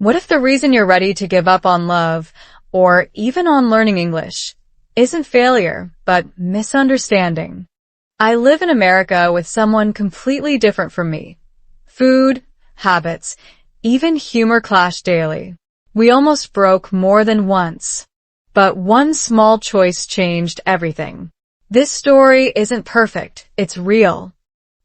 What if the reason you're ready to give up on love, or even on learning English, isn't failure, but misunderstanding? I live in America with someone completely different from me. Food, habits, even humor clash daily. We almost broke more than once. But one small choice changed everything. This story isn't perfect, it's real.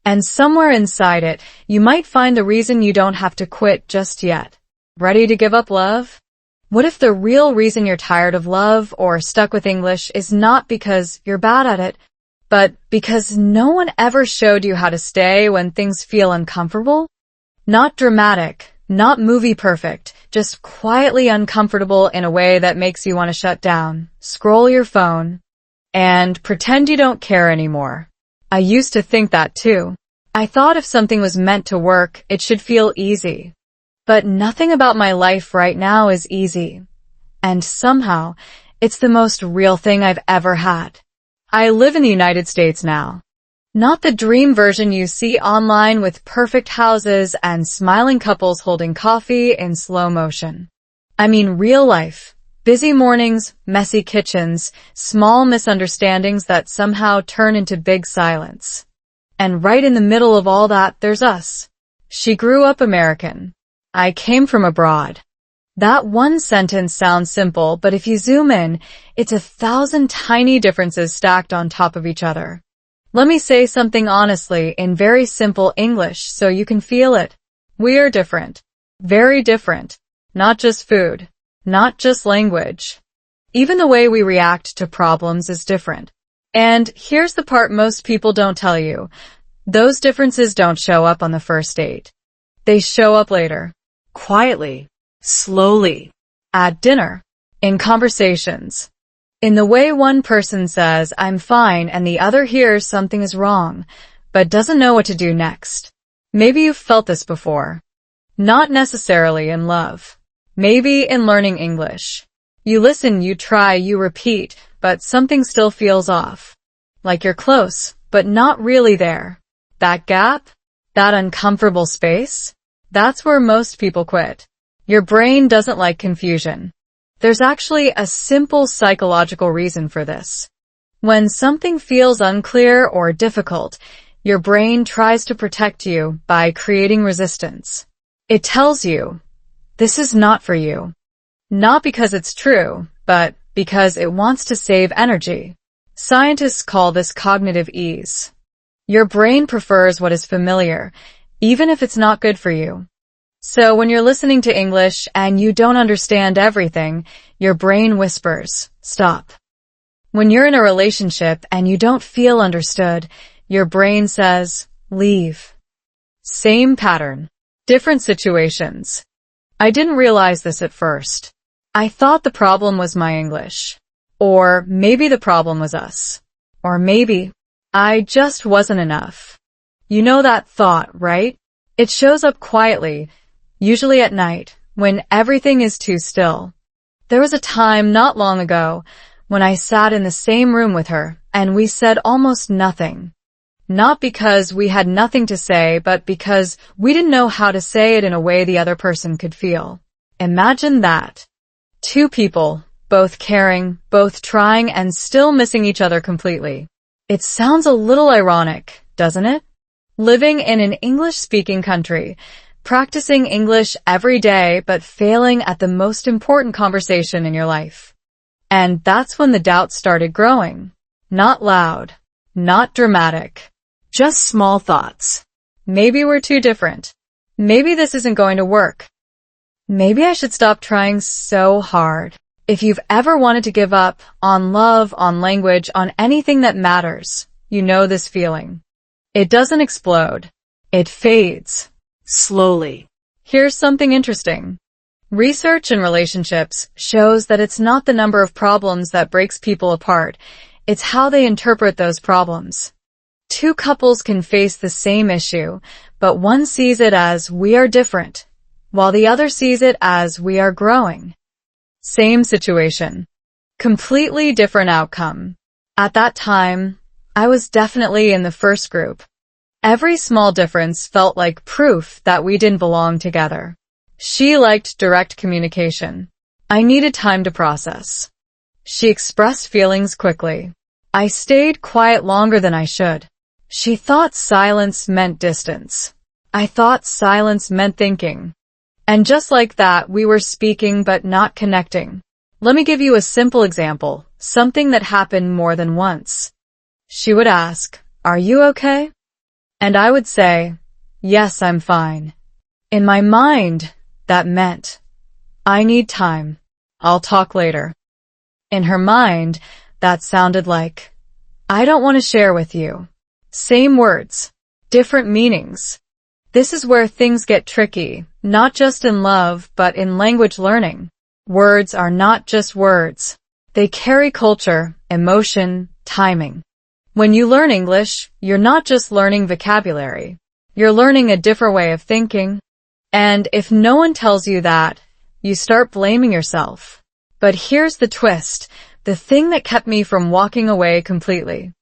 And somewhere inside it, you might find the reason you don't have to quit just yet. Ready to give up love? What if the real reason you're tired of love or stuck with English is not because you're bad at it, but because no one ever showed you how to stay when things feel uncomfortable? Not dramatic, not movie perfect, just quietly uncomfortable in a way that makes you want to shut down, scroll your phone, and pretend you don't care anymore. I used to think that too. I thought if something was meant to work, it should feel easy. But nothing about my life right now is easy. And somehow, it's the most real thing I've ever had. I live in the United States now. Not the dream version you see online with perfect houses and smiling couples holding coffee in slow motion. I mean real life. Busy mornings, messy kitchens, small misunderstandings that somehow turn into big silence. And right in the middle of all that, there's us. She grew up American. I came from abroad. That one sentence sounds simple, but if you zoom in, it's 1,000 tiny differences stacked on top of each other. Let me say something honestly in very simple English so you can feel it. We are different. Very different. Not just food. Not just language. Even the way we react to problems is different. And here's the part most people don't tell you. Those differences don't show up on the first date. They show up later. Quietly. Slowly. At dinner. In conversations. In the way one person says, "I'm fine," and the other hears something is wrong, but doesn't know what to do next. Maybe you've felt this before. Not necessarily in love. Maybe in learning English. You listen, you try, you repeat, but something still feels off. Like you're close, but not really there. That gap? That uncomfortable space? That's where most people quit. Your brain doesn't like confusion. There's actually a simple psychological reason for this. When something feels unclear or difficult, your brain tries to protect you by creating resistance. It tells you, this is not for you. Not because it's true, but because it wants to save energy. Scientists call this cognitive ease. Your brain prefers what is familiar, even if it's not good for you. So when you're listening to English and you don't understand everything, your brain whispers, stop. When you're in a relationship and you don't feel understood, your brain says, leave. Same pattern. Different situations. I didn't realize this at first. I thought the problem was my English. Or maybe the problem was us. Or maybe I just wasn't enough. You know that thought, right? It shows up quietly, usually at night, when everything is too still. There was a time not long ago when I sat in the same room with her and we said almost nothing. Not because we had nothing to say, but because we didn't know how to say it in a way the other person could feel. Imagine that. Two people, both caring, both trying, and still missing each other completely. It sounds a little ironic, doesn't it? Living in an English-speaking country, practicing English every day, but failing at the most important conversation in your life. And that's when the doubt started growing. Not loud, not dramatic, just small thoughts. Maybe we're too different. Maybe this isn't going to work. Maybe I should stop trying so hard. If you've ever wanted to give up on love, on language, on anything that matters, you know this feeling. It doesn't explode. It fades. Slowly. Here's something interesting. Research in relationships shows that it's not the number of problems that breaks people apart. It's how they interpret those problems. Two couples can face the same issue, but one sees it as we are different, while the other sees it as we are growing. Same situation. Completely different outcome. At that time, I was definitely in the first group. Every small difference felt like proof that we didn't belong together. She liked direct communication. I needed time to process. She expressed feelings quickly. I stayed quiet longer than I should. She thought silence meant distance. I thought silence meant thinking. And just like that, we were speaking but not connecting. Let me give you a simple example, something that happened more than once. She would ask, "Are you okay?" And I would say, "Yes, I'm fine." In my mind, that meant, "I need time. I'll talk later." In her mind, that sounded like, "I don't want to share with you." Same words, different meanings. This is where things get tricky, not just in love, but in language learning. Words are not just words. They carry culture, emotion, timing. When you learn English, you're not just learning vocabulary. You're learning a different way of thinking. And if no one tells you that, you start blaming yourself. But here's the twist, the thing that kept me from walking away completely.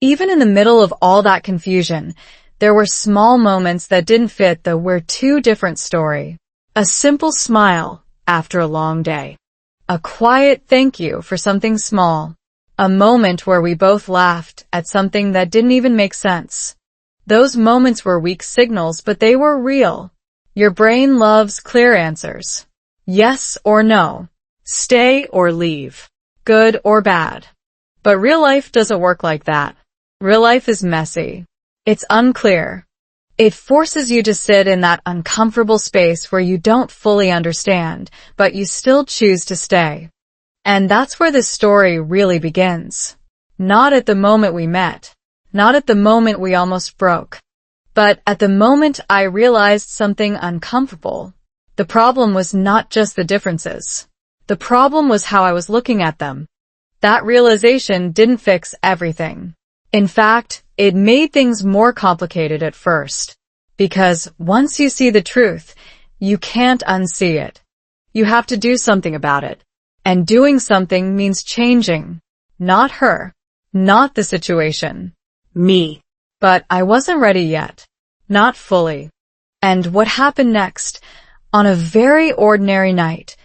Even in the middle of all that confusion, there were small moments that didn't fit the "we're too different" story. A simple smile after a long day. A quiet thank you for something small. A moment where we both laughed at something that didn't even make sense. Those moments were weak signals, but they were real. Your brain loves clear answers. Yes or no. Stay or leave. Good or bad. But real life doesn't work like that. Real life is messy. It's unclear. It forces you to sit in that uncomfortable space where you don't fully understand, but you still choose to stay. And that's where this story really begins. Not at the moment we met. Not at the moment we almost broke. But at the moment I realized something uncomfortable. The problem was not just the differences. The problem was how I was looking at them. That realization didn't fix everything. In fact, it made things more complicated at first. Because once you see the truth, you can't unsee it. You have to do something about it. And doing something means changing. Not her. Not the situation. Me. But I wasn't ready yet. Not fully. And what happened next, on a very ordinary night,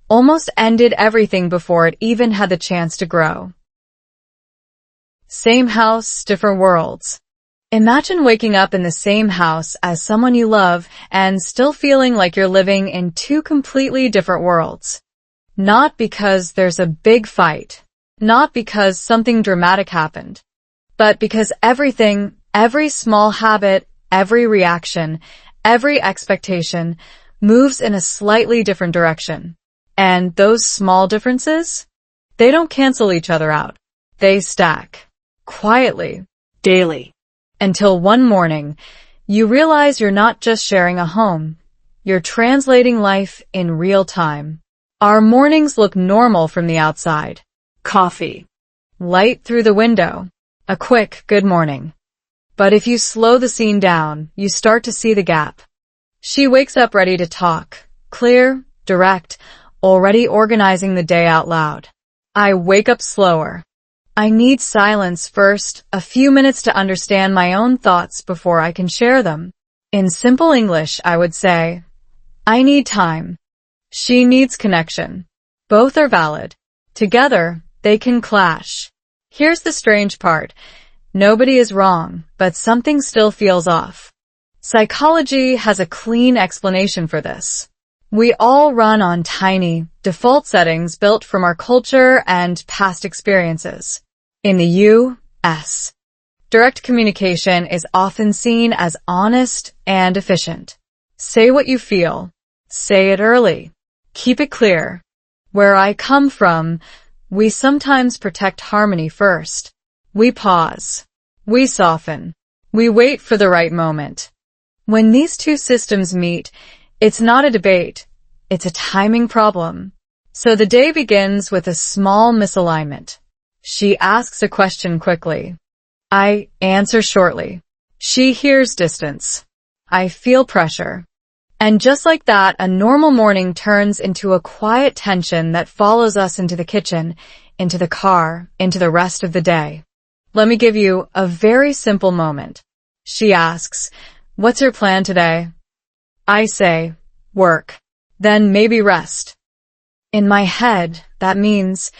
almost ended everything before it even had the chance to grow. Same house, different worlds. Imagine waking up in the same house as someone you love and still feeling like you're living in two completely different worlds. Not because there's a big fight, not because something dramatic happened, but because everything, every small habit, every reaction, every expectation moves in a slightly different direction. And those small differences, they don't cancel each other out. They stack. Quietly. Daily. Until one morning, you realize you're not just sharing a home. You're translating life in real time. Our mornings look normal from the outside. Coffee. Light through the window. A quick good morning. But if you slow the scene down, you start to see the gap. She wakes up ready to talk. Clear, direct, already organizing the day out loud. I wake up slower. I need silence first, a few minutes to understand my own thoughts before I can share them. In simple English, I would say, I need time. She needs connection. Both are valid. Together, they can clash. Here's the strange part. Nobody is wrong, but something still feels off. Psychology has a clean explanation for this. We all run on tiny, default settings built from our culture and past experiences. In the U.S., direct communication is often seen as honest and efficient. Say what you feel. Say it early. Keep it clear. Where I come from, we sometimes protect harmony first. We pause. We soften. We wait for the right moment. When these two systems meet, it's not a debate. It's a timing problem. So the day begins with a small misalignment. She asks a question quickly. I answer shortly. She hears distance. I feel pressure. And just like that, a normal morning turns into a quiet tension that follows us into the kitchen, into the car, into the rest of the day. Let me give you a very simple moment. She asks, "What's your plan today?" I say, "Work." then maybe rest. In my head, that means,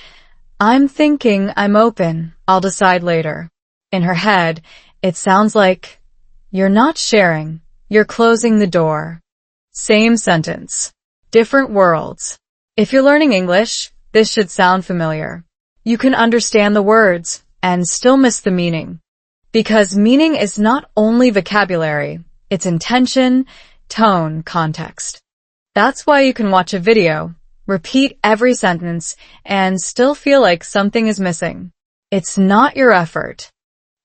I'm thinking, I'm open, I'll decide later. In her head, it sounds like, you're not sharing, you're closing the door. Same sentence. Different worlds. If you're learning English, this should sound familiar. You can understand the words and still miss the meaning. Because meaning is not only vocabulary, it's intention, tone, context. That's why you can watch a video, repeat every sentence, and still feel like something is missing. It's not your effort.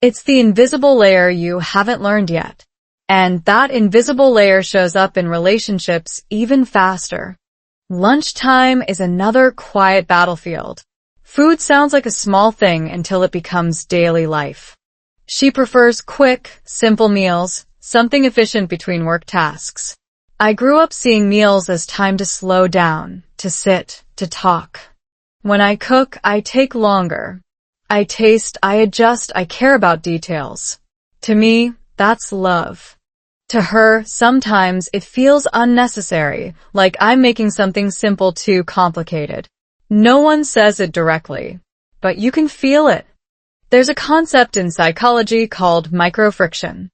It's the invisible layer you haven't learned yet. And that invisible layer shows up in relationships even faster. Lunchtime is another quiet battlefield. Food sounds like a small thing until it becomes daily life. She prefers quick, simple meals, something efficient between work tasks. I grew up seeing meals as time to slow down, to sit, to talk. When I cook, I take longer. I taste, I adjust, I care about details. To me, that's love. To her, sometimes it feels unnecessary, like I'm making something simple too complicated. No one says it directly, but you can feel it. There's a concept in psychology called microfriction.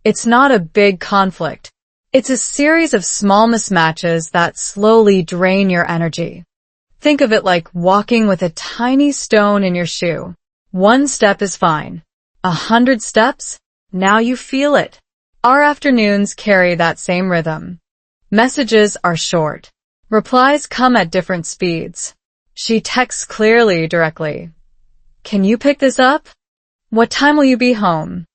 It's not a big conflict. It's a series of small mismatches that slowly drain your energy. Think of it like walking with a tiny stone in your shoe. 1 step is fine. 100 steps? Now you feel it. Our afternoons carry that same rhythm. Messages are short. Replies come at different speeds. She texts clearly, directly. Can you pick this up? What time will you be home?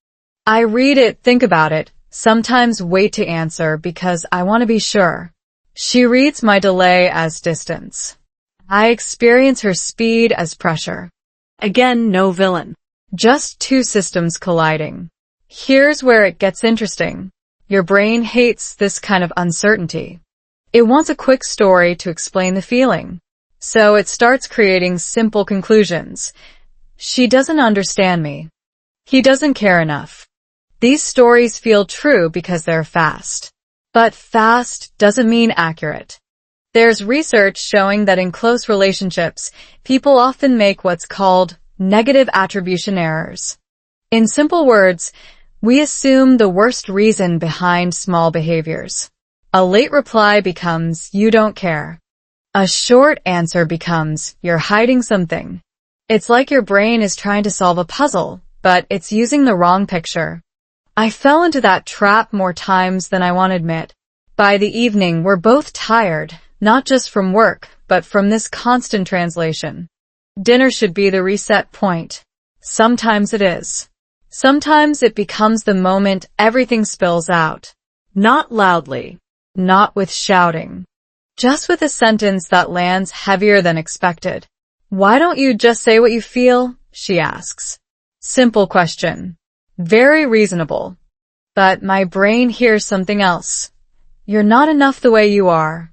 I read it, think about it, sometimes wait to answer because I want to be sure. She reads my delay as distance. I experience her speed as pressure. Again, no villain. Just two systems colliding. Here's where it gets interesting. Your brain hates this kind of uncertainty. It wants a quick story to explain the feeling. So it starts creating simple conclusions. She doesn't understand me. He doesn't care enough. These stories feel true because they're fast. But fast doesn't mean accurate. There's research showing that in close relationships, people often make what's called negative attribution errors. In simple words, we assume the worst reason behind small behaviors. A late reply becomes, you don't care. A short answer becomes, you're hiding something. It's like your brain is trying to solve a puzzle, but it's using the wrong picture. I fell into that trap more times than I want to admit. By the evening, we're both tired, not just from work, but from this constant translation. Dinner should be the reset point. Sometimes it is. Sometimes it becomes the moment everything spills out. Not loudly. Not with shouting. Just with a sentence that lands heavier than expected. Why don't you just say what you feel? She asks. Simple question. Very reasonable. But my brain hears something else. You're not enough the way you are.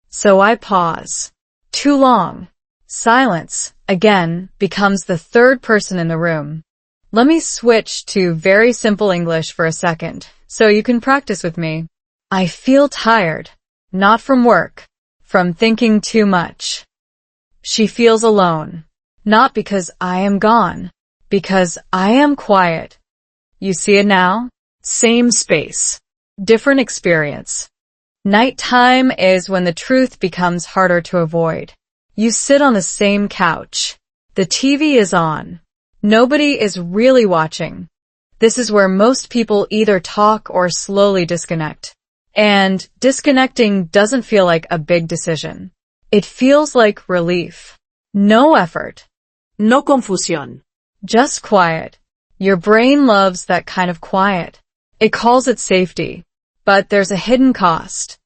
So I pause. Too long. Silence, again, becomes the third person in the room. Let me switch to very simple English for a second, so you can practice with me. I feel tired. Not from work. From thinking too much. She feels alone. Not because I am gone. Because I am quiet. You see it now? Same space. Different experience. Nighttime is when the truth becomes harder to avoid. You sit on the same couch. The TV is on. Nobody is really watching. This is where most people either talk or slowly disconnect. And disconnecting doesn't feel like a big decision. It feels like relief. No effort. No confusión. Just quiet. Your brain loves that kind of quiet. It calls it safety. But there's a hidden cost.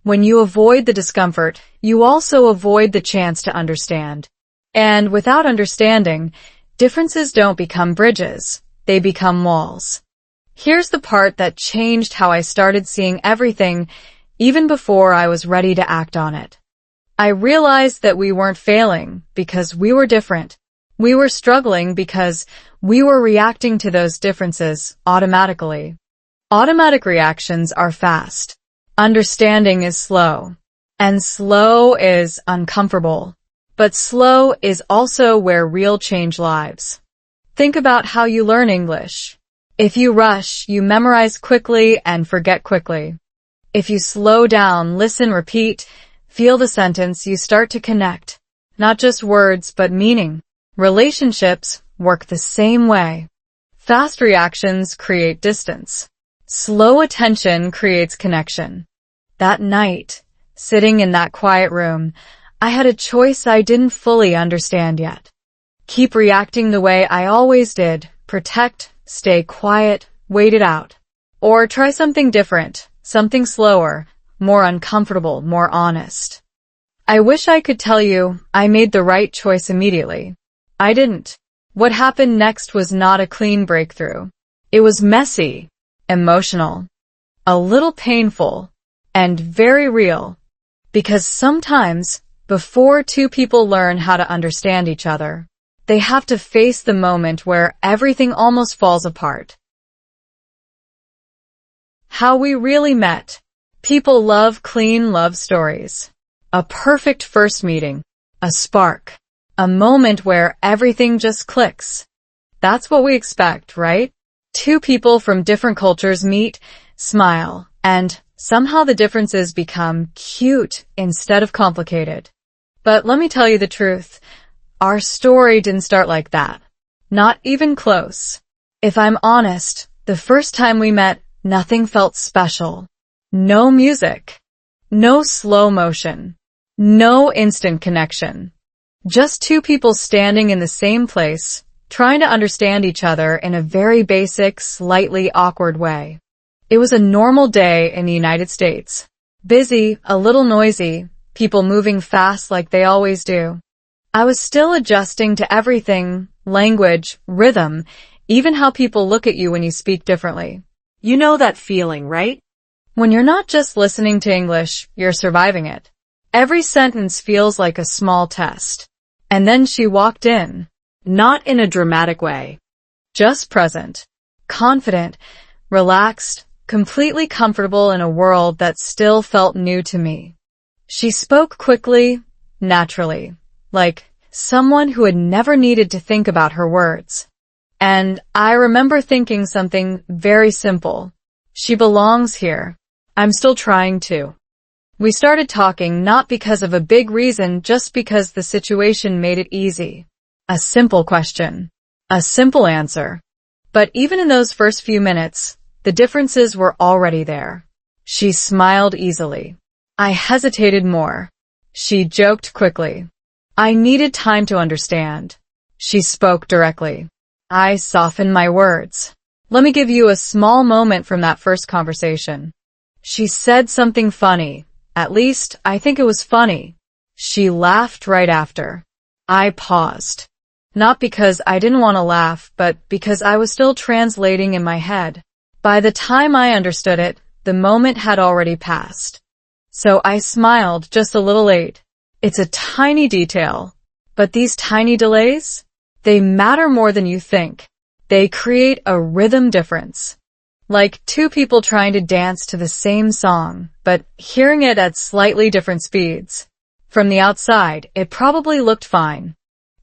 When you avoid the discomfort, you also avoid the chance to understand. And without understanding, differences don't become bridges. They become walls. Here's the part that changed how I started seeing everything, even before I was ready to act on it. I realized that we weren't failing because we were different. We were struggling because we were reacting to those differences automatically. Automatic reactions are fast. Understanding is slow. And slow is uncomfortable. But slow is also where real change lives. Think about how you learn English. If you rush, you memorize quickly and forget quickly. If you slow down, listen, repeat, feel the sentence, you start to connect. Not just words, but meaning. Relationships work the same way. Fast reactions create distance. Slow attention creates connection. That night, sitting in that quiet room, I had a choice I didn't fully understand yet. Keep reacting the way I always did, protect, stay quiet, wait it out. Or try something different, something slower, more uncomfortable, more honest. I wish I could tell you I made the right choice immediately. I didn't. What happened next was not a clean breakthrough. It was messy, emotional, a little painful, and very real. Because sometimes, before two people learn how to understand each other, they have to face the moment where everything almost falls apart. How we really met. People love clean love stories. A perfect first meeting. A spark. A moment where everything just clicks. That's what we expect, right? Two people from different cultures meet, smile, and somehow the differences become cute instead of complicated. But let me tell you the truth. Our story didn't start like that. Not even close. If I'm honest, the first time we met, nothing felt special. No music. No slow motion. No instant connection. Just two people standing in the same place, trying to understand each other in a very basic, slightly awkward way. It was a normal day in the United States. Busy, a little noisy, people moving fast like they always do. I was still adjusting to everything, language, rhythm, even how people look at you when you speak differently. You know that feeling, right? When you're not just listening to English, you're surviving it. Every sentence feels like a small test. And then she walked in. Not in a dramatic way. Just present. Confident. Relaxed. Completely comfortable in a world that still felt new to me. She spoke quickly, naturally, like someone who had never needed to think about her words. And I remember thinking something very simple. She belongs here. I'm still trying to. We started talking not because of a big reason, just because the situation made it easy. A simple question. A simple answer. But even in those first few minutes, the differences were already there. She smiled easily. I hesitated more. She joked quickly. I needed time to understand. She spoke directly. I softened my words. Let me give you a small moment from that first conversation. She said something funny. At least, I think it was funny. She laughed right after. I paused. Not because I didn't want to laugh, but because I was still translating in my head. By the time I understood it, the moment had already passed. So I smiled just a little late. It's a tiny detail. But these tiny delays? They matter more than you think. They create a rhythm difference. Like two people trying to dance to the same song, but hearing it at slightly different speeds. From the outside, it probably looked fine.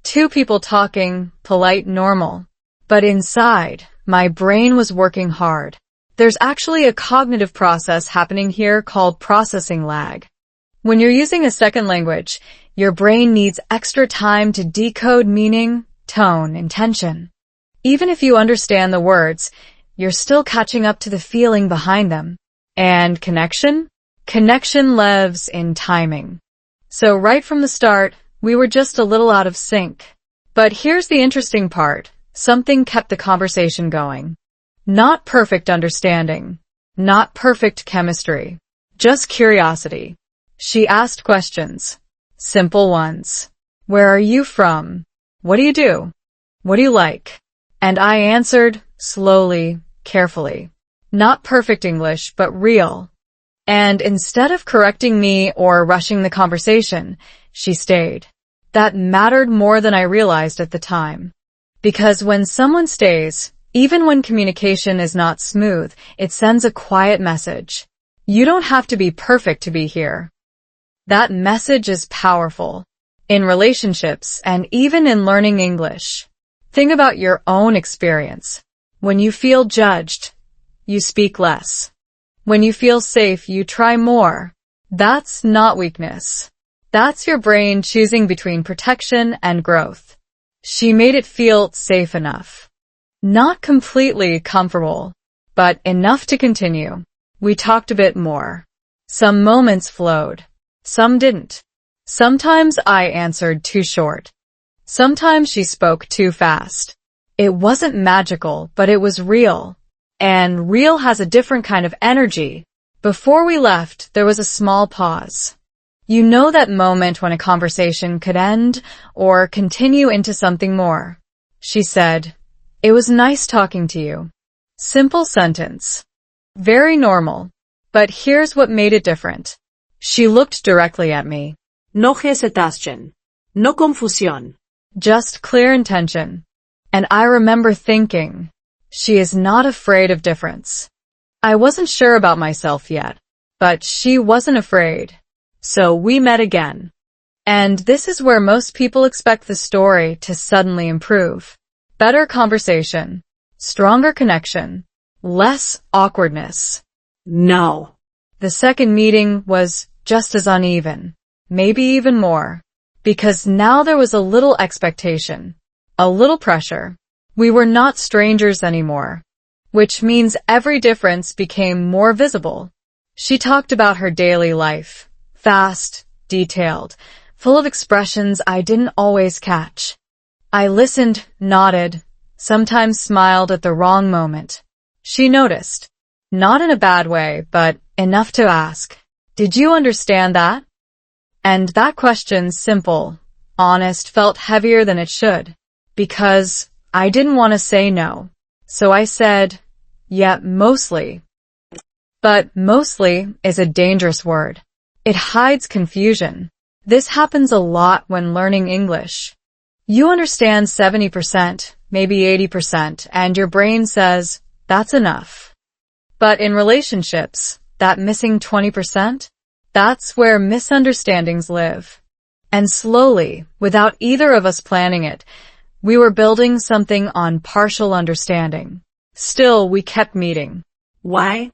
Two people talking, polite, normal. But inside, my brain was working hard. There's actually a cognitive process happening here called processing lag. When you're using a second language, your brain needs extra time to decode meaning, tone, intention. Even if you understand the words, you're still catching up to the feeling behind them. And connection? Connection lives in timing. So right from the start, we were just a little out of sync. But here's the interesting part. Something kept the conversation going. Not perfect understanding. Not perfect chemistry. Just curiosity. She asked questions. Simple ones. Where are you from? What do you do? What do you like? And I answered, slowly, carefully. Not perfect English, but real. And instead of correcting me or rushing the conversation, she stayed. That mattered more than I realized at the time. Because when someone stays, even when communication is not smooth, it sends a quiet message. You don't have to be perfect to be here. That message is powerful. In relationships and even in learning English. Think about your own experience. When you feel judged, you speak less. When you feel safe, you try more. That's not weakness. That's your brain choosing between protection and growth. She made it feel safe enough. Not completely comfortable, but enough to continue. We talked a bit more. Some moments flowed. Some didn't. Sometimes I answered too short. Sometimes she spoke too fast. It wasn't magical, but it was real. And real has a different kind of energy. Before we left, there was a small pause. You know that moment when a conversation could end or continue into something more. She said, "It was nice talking to you." Simple sentence. Very normal. But here's what made it different. She looked directly at me. No hesitation. No confusión. Just clear intention. And I remember thinking, she is not afraid of difference. I wasn't sure about myself yet, but she wasn't afraid. So we met again. And this is where most people expect the story to suddenly improve. Better conversation, stronger connection, less awkwardness. No. The second meeting was just as uneven, maybe even more, because now there was a little expectation, a little pressure. We were not strangers anymore, which means every difference became more visible. She talked about her daily life, fast, detailed, full of expressions I didn't always catch. I listened, nodded, sometimes smiled at the wrong moment. She noticed, not in a bad way, but enough to ask, "Did you understand that?" And that question, simple, honest, felt heavier than it should, because I didn't want to say no. So I said, "Yeah, mostly." But mostly is a dangerous word. It hides confusion. This happens a lot when learning English. You understand 70%, maybe 80%, and your brain says, that's enough. But in relationships, that missing 20%, that's where misunderstandings live. And slowly, without either of us planning it, we were building something on partial understanding. Still, we kept meeting. Why?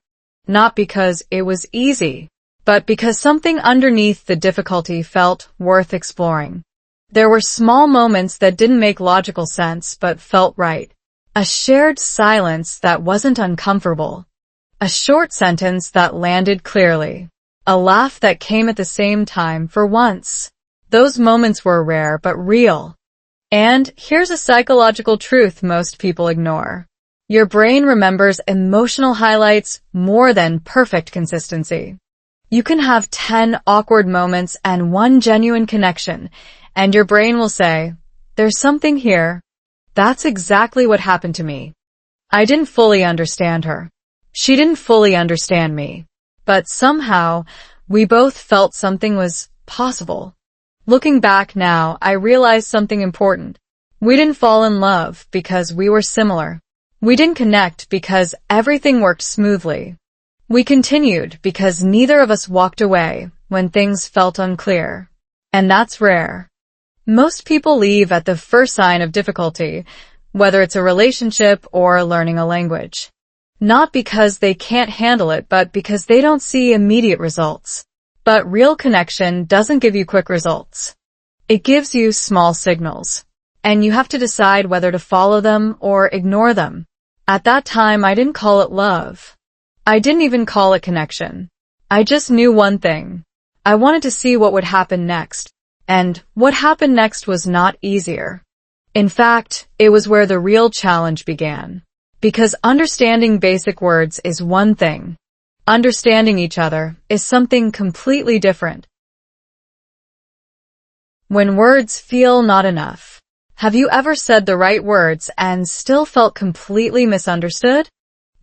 Not because it was easy, but because something underneath the difficulty felt worth exploring. There were small moments that didn't make logical sense but felt right. A shared silence that wasn't uncomfortable. A short sentence that landed clearly. A laugh that came at the same time for once. Those moments were rare but real. And here's a psychological truth most people ignore. Your brain remembers emotional highlights more than perfect consistency. You can have 10 awkward moments and one genuine connection, and your brain will say, "There's something here." That's exactly what happened to me. I didn't fully understand her. She didn't fully understand me. But somehow, we both felt something was possible. Looking back now, I realized something important. We didn't fall in love because we were similar. We didn't connect because everything worked smoothly. We continued because neither of us walked away when things felt unclear. And that's rare. Most people leave at the first sign of difficulty, whether it's a relationship or learning a language. Not because they can't handle it, but because they don't see immediate results. But real connection doesn't give you quick results. It gives you small signals. And you have to decide whether to follow them or ignore them. At that time, I didn't call it love. I didn't even call it connection. I just knew one thing. I wanted to see what would happen next. And what happened next was not easier. In fact, it was where the real challenge began. Because understanding basic words is one thing. Understanding each other is something completely different. When words feel not enough. Have you ever said the right words and still felt completely misunderstood?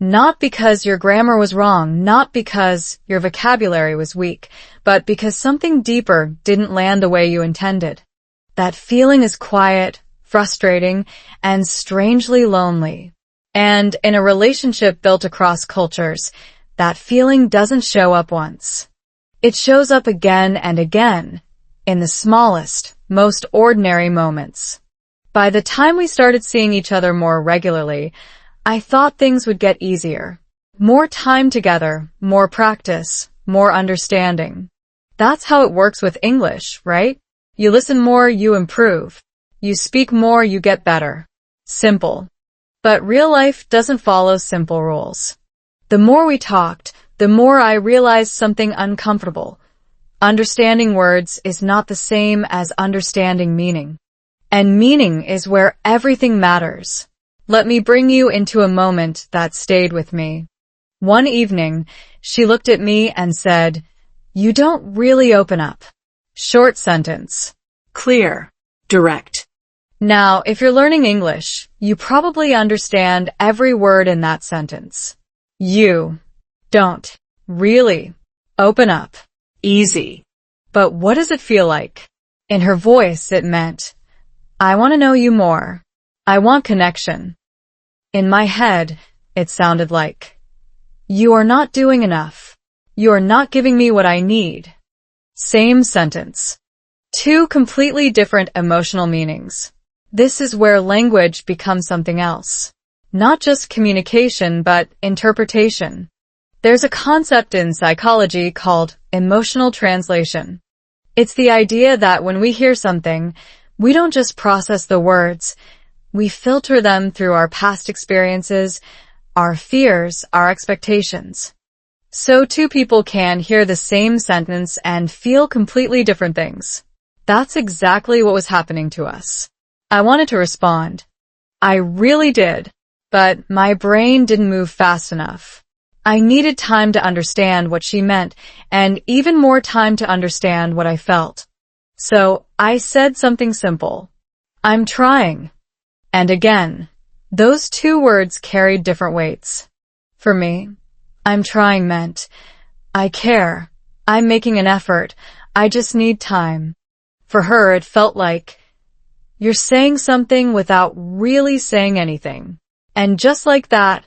Not because your grammar was wrong, not because your vocabulary was weak, but because something deeper didn't land the way you intended. That feeling is quiet, frustrating, and strangely lonely. And in a relationship built across cultures, that feeling doesn't show up once. It shows up again and again, in the smallest, most ordinary moments. By the time we started seeing each other more regularly, I thought things would get easier. More time together, more practice, more understanding. That's how it works with English, right? You listen more, you improve. You speak more, you get better. Simple. But real life doesn't follow simple rules. The more we talked, the more I realized something uncomfortable. Understanding words is not the same as understanding meaning. And meaning is where everything matters. Let me bring you into a moment that stayed with me. One evening, she looked at me and said, "You don't really open up." Short sentence. Clear. Direct. Now, if you're learning English, you probably understand every word in that sentence. You don't really open up. Easy. But what does it feel like? In her voice, it meant, I want to know you more. I want connection. In my head, it sounded like, you are not doing enough. You are not giving me what I need. Same sentence. Two completely different emotional meanings. This is where language becomes something else. Not just communication, but interpretation. There's a concept in psychology called emotional translation. It's the idea that when we hear something, we don't just process the words, we filter them through our past experiences, our fears, our expectations. So two people can hear the same sentence and feel completely different things. That's exactly what was happening to us. I wanted to respond. I really did, but my brain didn't move fast enough. I needed time to understand what she meant, and even more time to understand what I felt. So I said something simple. I'm trying. And again, those two words carried different weights. For me, I'm trying meant, I care, I'm making an effort, I just need time. For her, it felt like, you're saying something without really saying anything. And just like that,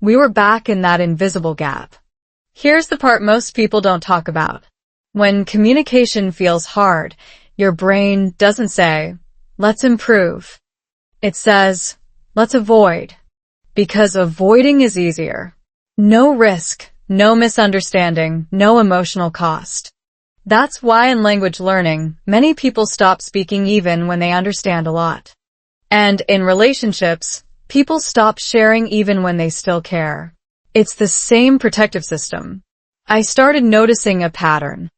we were back in that invisible gap. Here's the part most people don't talk about. When communication feels hard, your brain doesn't say, let's improve. It says, let's avoid. Because avoiding is easier. No risk, no misunderstanding, no emotional cost. That's why in language learning, many people stop speaking even when they understand a lot. And in relationships, people stop sharing even when they still care. It's the same protective system. I started noticing a pattern.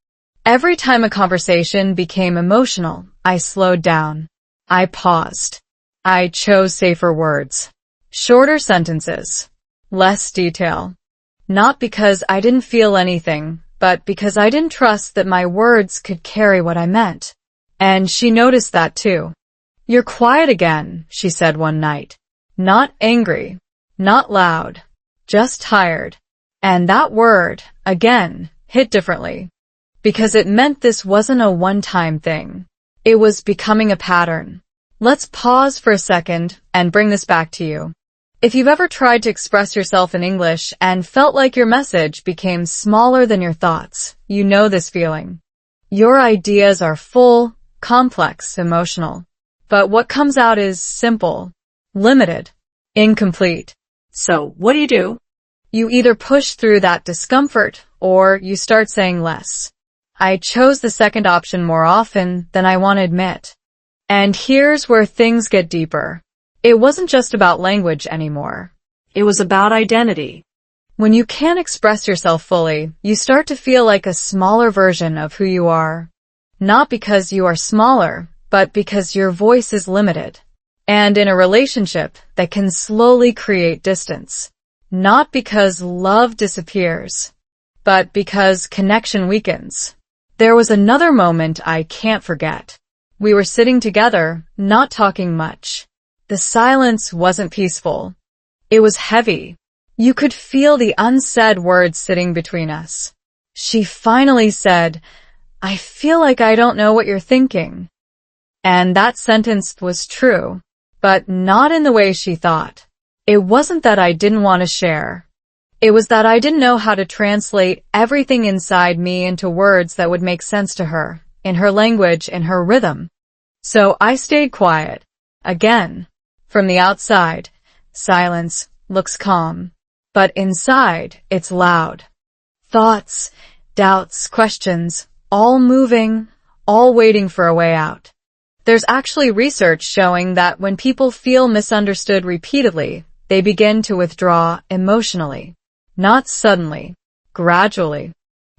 Every time a conversation became emotional, I slowed down. I paused. I chose safer words. Shorter sentences. Less detail. Not because I didn't feel anything, but because I didn't trust that my words could carry what I meant. And she noticed that too. You're quiet again, she said one night. Not angry, not loud, just tired. And that word, again, hit differently. Because it meant this wasn't a one-time thing. It was becoming a pattern. Let's pause for a second and bring this back to you. If you've ever tried to express yourself in English and felt like your message became smaller than your thoughts, you know this feeling. Your ideas are full, complex, emotional. But what comes out is simple, limited, incomplete. So, what do? You either push through that discomfort or you start saying less. I chose the second option more often than I want to admit. And here's where things get deeper. It wasn't just about language anymore. It was about identity. When you can't express yourself fully, you start to feel like a smaller version of who you are. Not because you are smaller, but because your voice is limited. And in a relationship, that can slowly create distance. Not because love disappears, but because connection weakens. There was another moment I can't forget. We were sitting together, not talking much. The silence wasn't peaceful. It was heavy. You could feel the unsaid words sitting between us. She finally said, I feel like I don't know what you're thinking. And that sentence was true, but not in the way she thought. It wasn't that I didn't want to share. It was that I didn't know how to translate everything inside me into words that would make sense to her, in her language, in her rhythm. So I stayed quiet. Again. From the outside, silence looks calm. But inside, it's loud. Thoughts, doubts, questions, all moving, all waiting for a way out. There's actually research showing that when people feel misunderstood repeatedly, they begin to withdraw emotionally. Not suddenly, gradually.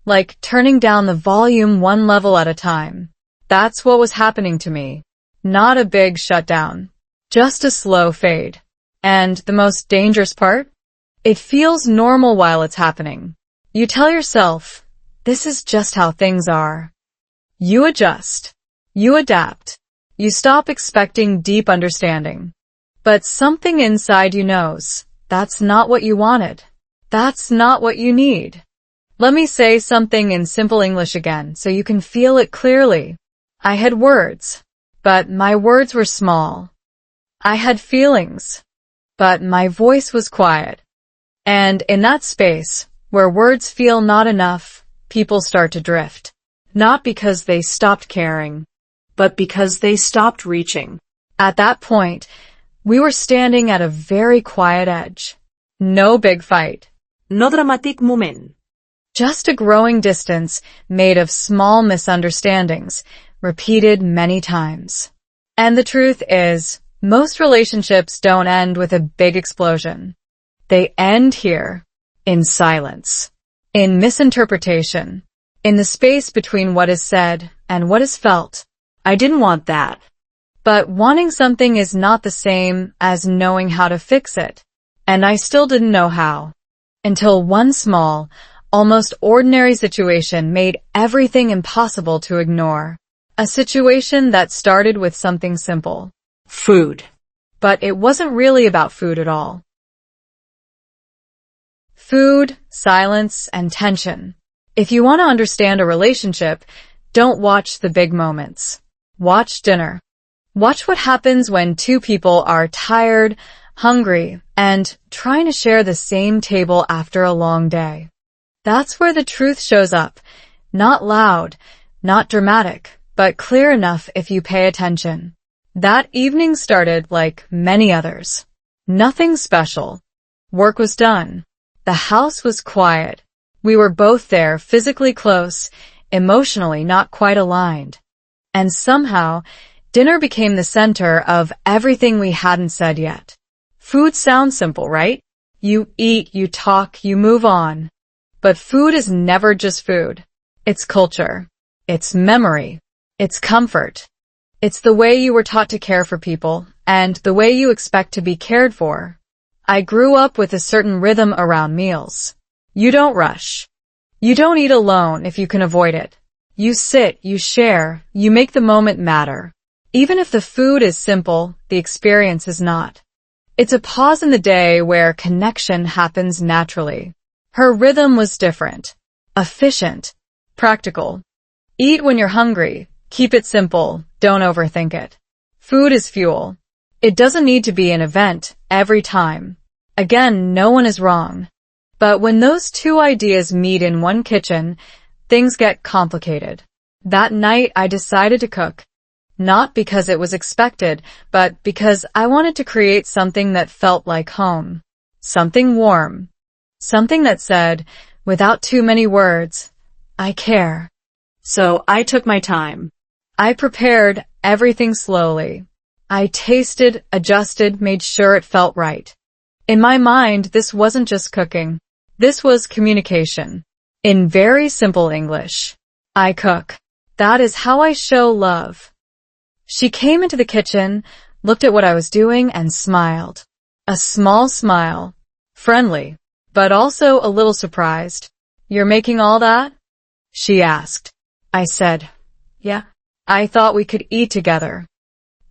Like turning down the volume one level at a time. That's what was happening to me. Not a big shutdown. Just a slow fade. And the most dangerous part? It feels normal while it's happening. You tell yourself, this is just how things are. You adjust. You adapt. You stop expecting deep understanding. But something inside you knows, that's not what you wanted. That's not what you need. Let me say something in simple English again so you can feel it clearly. I had words, but my words were small. I had feelings, but my voice was quiet. And in that space, where words feel not enough, people start to drift. Not because they stopped caring, but because they stopped reaching. At that point, we were standing at a very quiet edge. No big fight. No dramàtic moment. Just a growing distance made of small misunderstandings, repeated many times. And the truth is, most relationships don't end with a big explosion. They end here, in silence, in misinterpretation, in the space between what is said and what is felt. I didn't want that. But wanting something is not the same as knowing how to fix it. And I still didn't know how. Until one small, almost ordinary situation made everything impossible to ignore. A situation that started with something simple. Food. But it wasn't really about food at all. Food, silence, and tension. If you want to understand a relationship, don't watch the big moments. Watch dinner. Watch what happens when two people are tired, hungry, and trying to share the same table after a long day. That's where the truth shows up. Not loud, not dramatic, but clear enough if you pay attention. That evening started like many others. Nothing special. Work was done. The house was quiet. We were both there, physically close, emotionally not quite aligned. And somehow, dinner became the center of everything we hadn't said yet. Food sounds simple, right? You eat, you talk, you move on. But food is never just food. It's culture. It's memory. It's comfort. It's the way you were taught to care for people, and the way you expect to be cared for. I grew up with a certain rhythm around meals. You don't rush. You don't eat alone if you can avoid it. You sit, you share, you make the moment matter. Even if the food is simple, the experience is not. It's a pause in the day where connection happens naturally. Her rhythm was different. Efficient. Practical. Eat when you're hungry. Keep it simple. Don't overthink it. Food is fuel. It doesn't need to be an event every time. Again, no one is wrong. But when those two ideas meet in one kitchen, things get complicated. That night, I decided to cook. Not because it was expected, but because I wanted to create something that felt like home. Something warm. Something that said, without too many words, I care. So I took my time. I prepared everything slowly. I tasted, adjusted, made sure it felt right. In my mind, this wasn't just cooking. This was communication. In very simple English, I cook. That is how I show love. She came into the kitchen, looked at what I was doing, and smiled. A small smile. Friendly, but also a little surprised. You're making all that? She asked. I said, yeah. I thought we could eat together.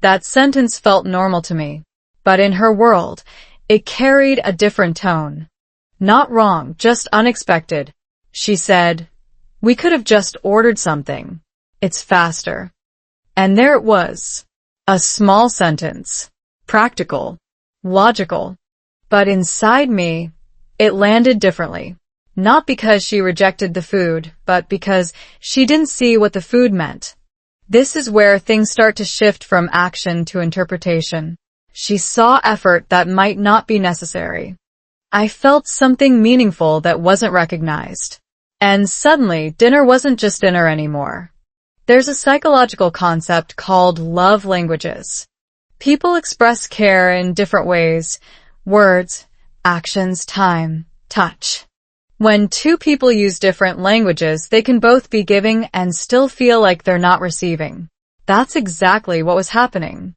That sentence felt normal to me. But in her world, it carried a different tone. Not wrong, just unexpected. She said, we could have just ordered something. It's faster. And there it was. A small sentence. Practical. Logical. But inside me, It landed differently. Not because she rejected the food, but because she didn't see what the food meant. This is where things start to shift from action to interpretation. She saw effort that might not be necessary. I felt something meaningful that wasn't recognized. And suddenly, dinner wasn't just dinner anymore. There's a psychological concept called love languages. People express care in different ways: words, actions, time, touch. When two people use different languages, they can both be giving and still feel like they're not receiving. That's exactly what was happening.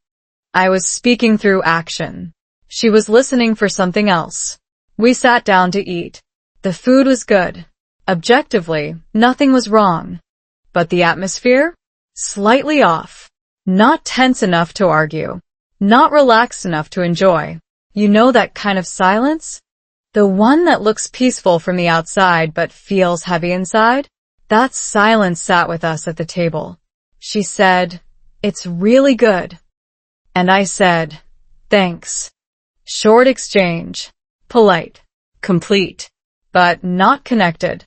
I was speaking through action. She was listening for something else. We sat down to eat. The food was good. Objectively, nothing was wrong. But the atmosphere? Slightly off. Not tense enough to argue. Not relaxed enough to enjoy. You know that kind of silence? The one that looks peaceful from the outside but feels heavy inside? That silence sat with us at the table. She said, "It's really good." And I said, "Thanks." Short exchange. Polite. Complete. But not connected.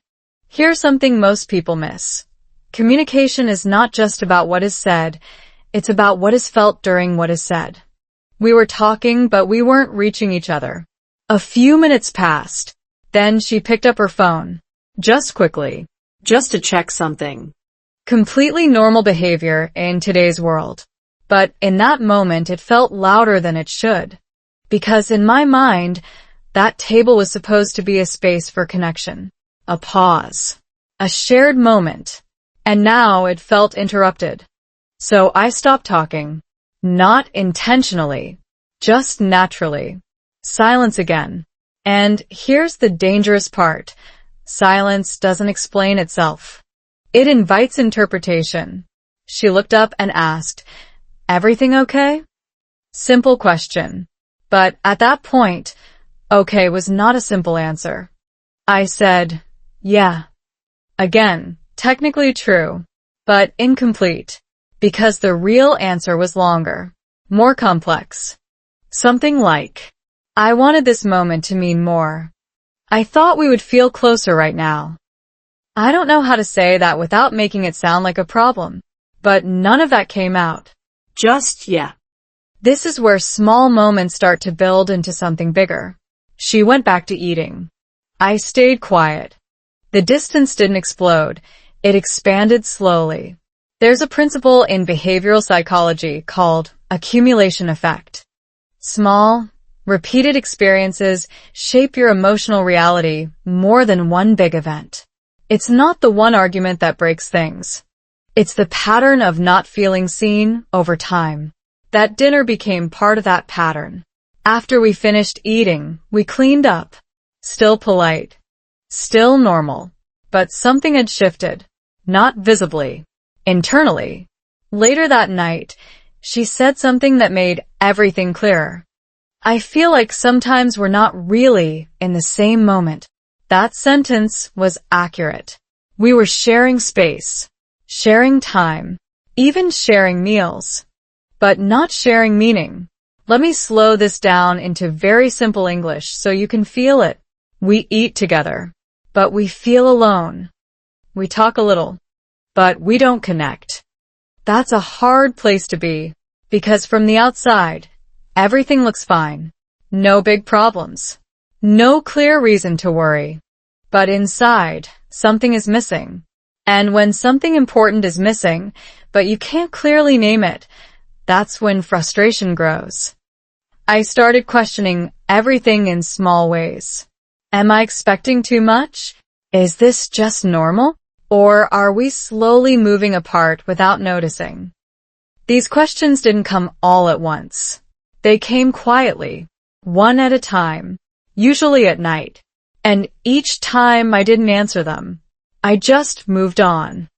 Here's something most people miss. Communication is not just about what is said, it's about what is felt during what is said. We were talking, but we weren't reaching each other. A few minutes passed. Then she picked up her phone. Just quickly. Just to check something. Completely normal behavior in today's world. But in that moment, it felt louder than it should. Because in my mind, that table was supposed to be a space for connection. A pause. A shared moment. And now it felt interrupted. So I stopped talking. Not intentionally. Just naturally. Silence again. And here's the dangerous part. Silence doesn't explain itself. It invites interpretation. She looked up and asked, "Everything okay?" Simple question. But at that point, okay was not a simple answer. I said, "Yeah." Again, technically true, but incomplete, because the real answer was longer, more complex. Something like, "I wanted this moment to mean more. I thought we would feel closer right now." I don't know how to say that without making it sound like a problem, but none of that came out. Just, yeah. This is where small moments start to build into something bigger. She went back to eating. I stayed quiet. The distance didn't explode. It expanded slowly. There's a principle in behavioral psychology called accumulation effect. Small, repeated experiences shape your emotional reality more than one big event. It's not the one argument that breaks things. It's the pattern of not feeling seen over time. That dinner became part of that pattern. After we finished eating, we cleaned up. Still polite. Still normal. But something had shifted. Not visibly. Internally. Later that night, she said something that made everything clearer. "I feel like sometimes we're not really in the same moment." That sentence was accurate. We were sharing space, sharing time, even sharing meals, but not sharing meaning. Let me slow this down into very simple English so you can feel it. We eat together, but we feel alone. We talk a little, but we don't connect. That's a hard place to be, because from the outside, everything looks fine. No big problems. No clear reason to worry. But inside, something is missing. And when something important is missing, but you can't clearly name it, that's when frustration grows. I started questioning everything in small ways. Am I expecting too much? Is this just normal? Or are we slowly moving apart without noticing? These questions didn't come all at once. They came quietly, one at a time, usually at night. And each time I didn't answer them. I just moved on.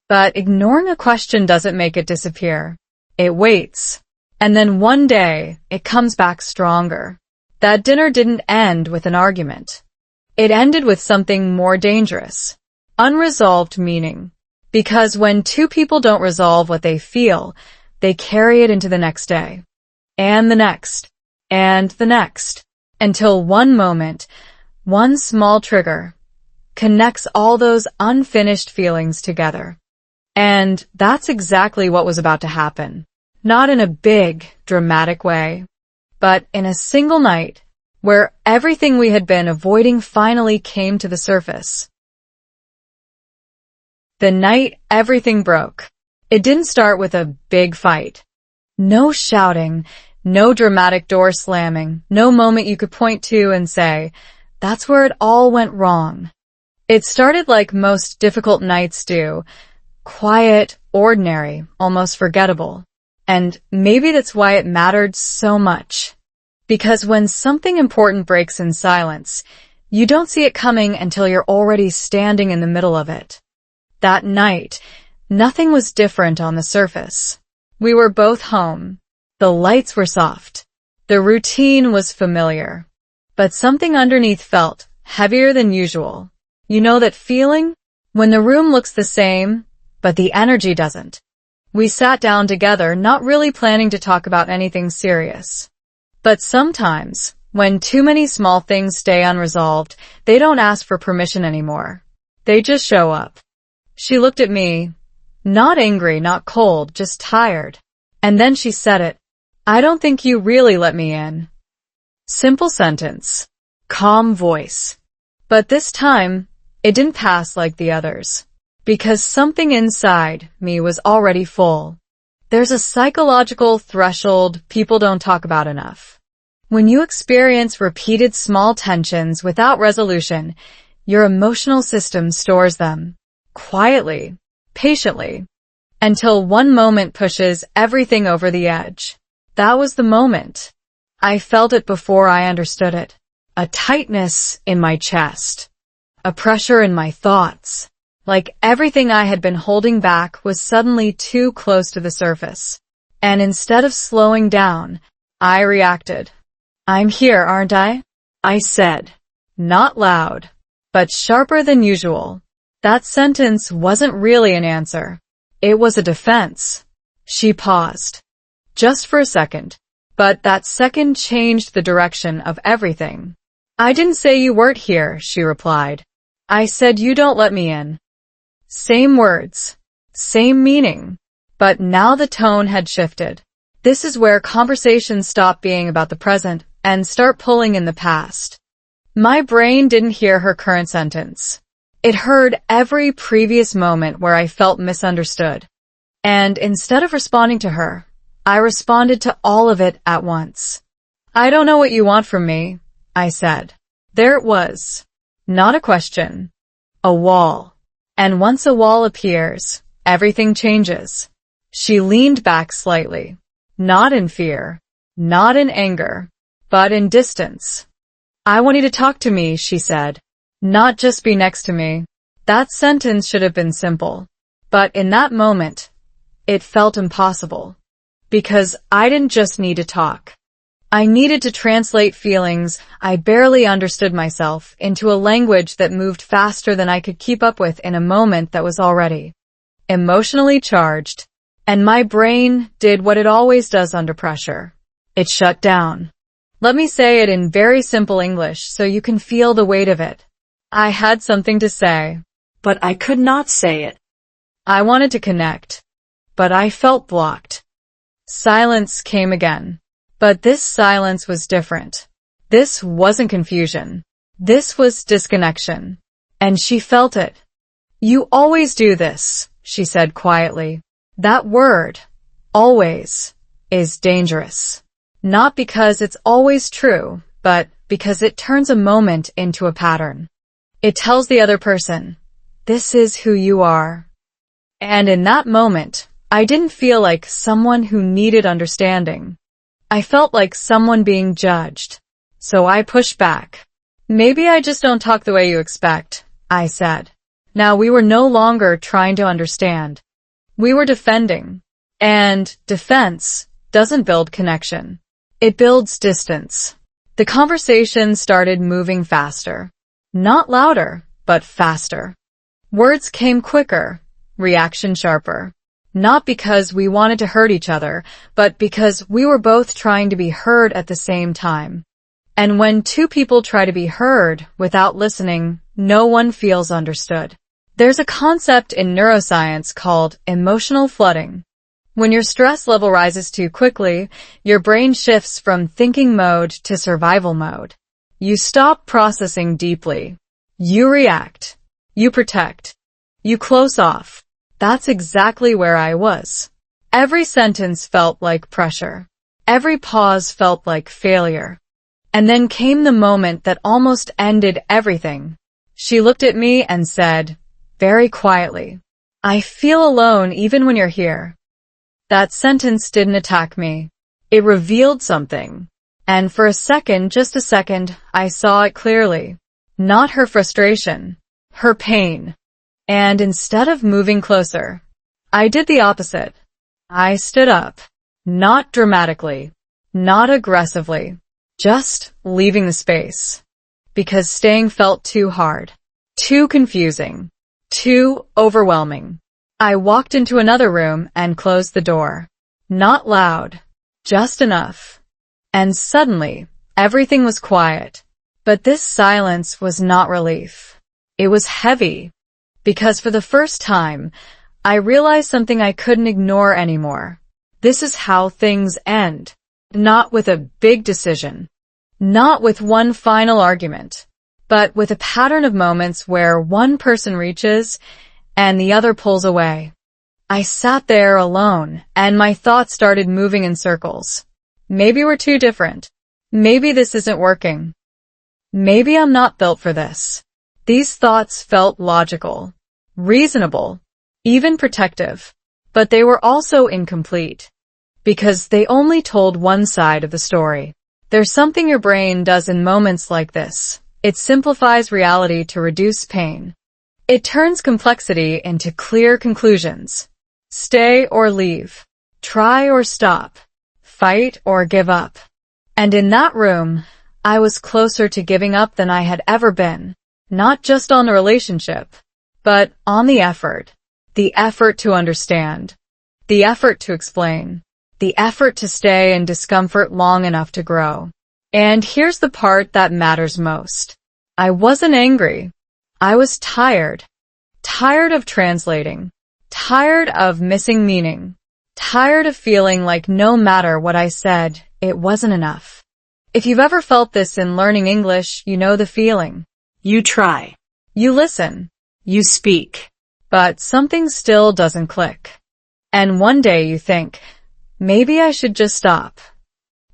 But ignoring a question doesn't make it disappear. It waits. And then one day, it comes back stronger. That dinner didn't end with an argument. It ended with something more dangerous. Unresolved meaning. Because when two people don't resolve what they feel, they carry it into the next day. And the next. And the next. Until one moment, One small trigger connects all those unfinished feelings together. And that's exactly what was about to happen. Not in a big, dramatic way, but in a single night where everything we had been avoiding finally came to the surface. The night everything broke. It didn't start with a big fight. No shouting, no dramatic door slamming, no moment you could point to and say, "That's where it all went wrong." It started like most difficult nights do. Quiet, ordinary, almost forgettable. And maybe that's why it mattered so much. Because when something important breaks in silence, you don't see it coming until you're already standing in the middle of it. That night, nothing was different on the surface. We were both home. The lights were soft. The routine was familiar. But something underneath felt heavier than usual. You know that feeling? When the room looks the same, but the energy doesn't. We sat down together, not really planning to talk about anything serious. But sometimes, when too many small things stay unresolved, they don't ask for permission anymore. They just show up. She looked at me, not angry, not cold, just tired. And then she said it. "I don't think you really let me in." Simple sentence. Calm voice. But this time, it didn't pass like the others. Because something inside me was already full. There's a psychological threshold people don't talk about enough. When you experience repeated small tensions without resolution, your emotional system stores them. Quietly, patiently, until one moment pushes everything over the edge. That was the moment. I felt it before I understood it. A tightness in my chest. A pressure in my thoughts. Like everything I had been holding back was suddenly too close to the surface. And instead of slowing down, I reacted. "I'm here, aren't I?" I said. Not loud, but sharper than usual. That sentence wasn't really an answer. It was a defense. She paused. Just for a second. But that second changed the direction of everything. "I didn't say you weren't here," she replied. "I said you don't let me in." Same words, same meaning, but now the tone had shifted. This is where conversations stop being about the present and start pulling in the past. My brain didn't hear her current sentence. It heard every previous moment where I felt misunderstood. And instead of responding to her, I responded to all of it at once. "I don't know what you want from me," I said. There it was. Not a question. A wall. And once a wall appears, everything changes. She leaned back slightly. Not in fear. Not in anger. But in distance. "I want you to talk to me," she said. "Not just be next to me." That sentence should have been simple. But in that moment, it felt impossible. Because I didn't just need to talk. I needed to translate feelings I barely understood myself into a language that moved faster than I could keep up with in a moment that was already emotionally charged. And my brain did what it always does under pressure. It shut down. Let me say it in very simple English so you can feel the weight of it. I had something to say, but I could not say it. I wanted to connect, but I felt blocked. Silence came again. But this silence was different. This wasn't confusion. This was disconnection. And she felt it. "You always do this," she said quietly. That word, always, is dangerous. Not because it's always true, but because it turns a moment into a pattern. It tells the other person, "This is who you are." And in that moment, I didn't feel like someone who needed understanding. I felt like someone being judged. So I pushed back. "Maybe I just don't talk the way you expect," I said. Now we were no longer trying to understand. We were defending. And defense doesn't build connection. It builds distance. The conversation started moving faster. Not louder, but faster. Words came quicker, reaction sharper. Not because we wanted to hurt each other, but because we were both trying to be heard at the same time. And when two people try to be heard without listening, no one feels understood. There's a concept in neuroscience called emotional flooding. When your stress level rises too quickly, your brain shifts from thinking mode to survival mode. You stop processing deeply. You react. You protect. You close off. That's exactly where I was. Every sentence felt like pressure. Every pause felt like failure. And then came the moment that almost ended everything. She looked at me and said, very quietly, "I feel alone even when you're here." That sentence didn't attack me. It revealed something. And for a second, just a second, I saw it clearly. Not her frustration, her pain. And instead of moving closer, I did the opposite. I stood up. Not dramatically, not aggressively, just leaving the space. Because staying felt too hard, too confusing, too overwhelming. I walked into another room and closed the door. Not loud, just enough. And suddenly, everything was quiet. But this silence was not relief. It was heavy. Because for the first time, I realized something I couldn't ignore anymore. This is how things end. Not with a big decision. Not with one final argument. But with a pattern of moments where one person reaches and the other pulls away. I sat there alone, and my thoughts started moving in circles. Maybe we're too different. Maybe this isn't working. Maybe I'm not built for this. These thoughts felt logical, reasonable, even protective, but they were also incomplete, because they only told one side of the story. There's something your brain does in moments like this. It simplifies reality to reduce pain. It turns complexity into clear conclusions. Stay or leave. Try or stop. Fight or give up. And in that room, I was closer to giving up than I had ever been. Not just on the relationship, but on the effort. The effort to understand. The effort to explain. The effort to stay in discomfort long enough to grow. And here's the part that matters most. I wasn't angry. I was tired. Tired of translating. Tired of missing meaning. Tired of feeling like no matter what I said, it wasn't enough. If you've ever felt this in learning English, you know the feeling. You try. You listen. You speak. But something still doesn't click. And one day you think, maybe I should just stop.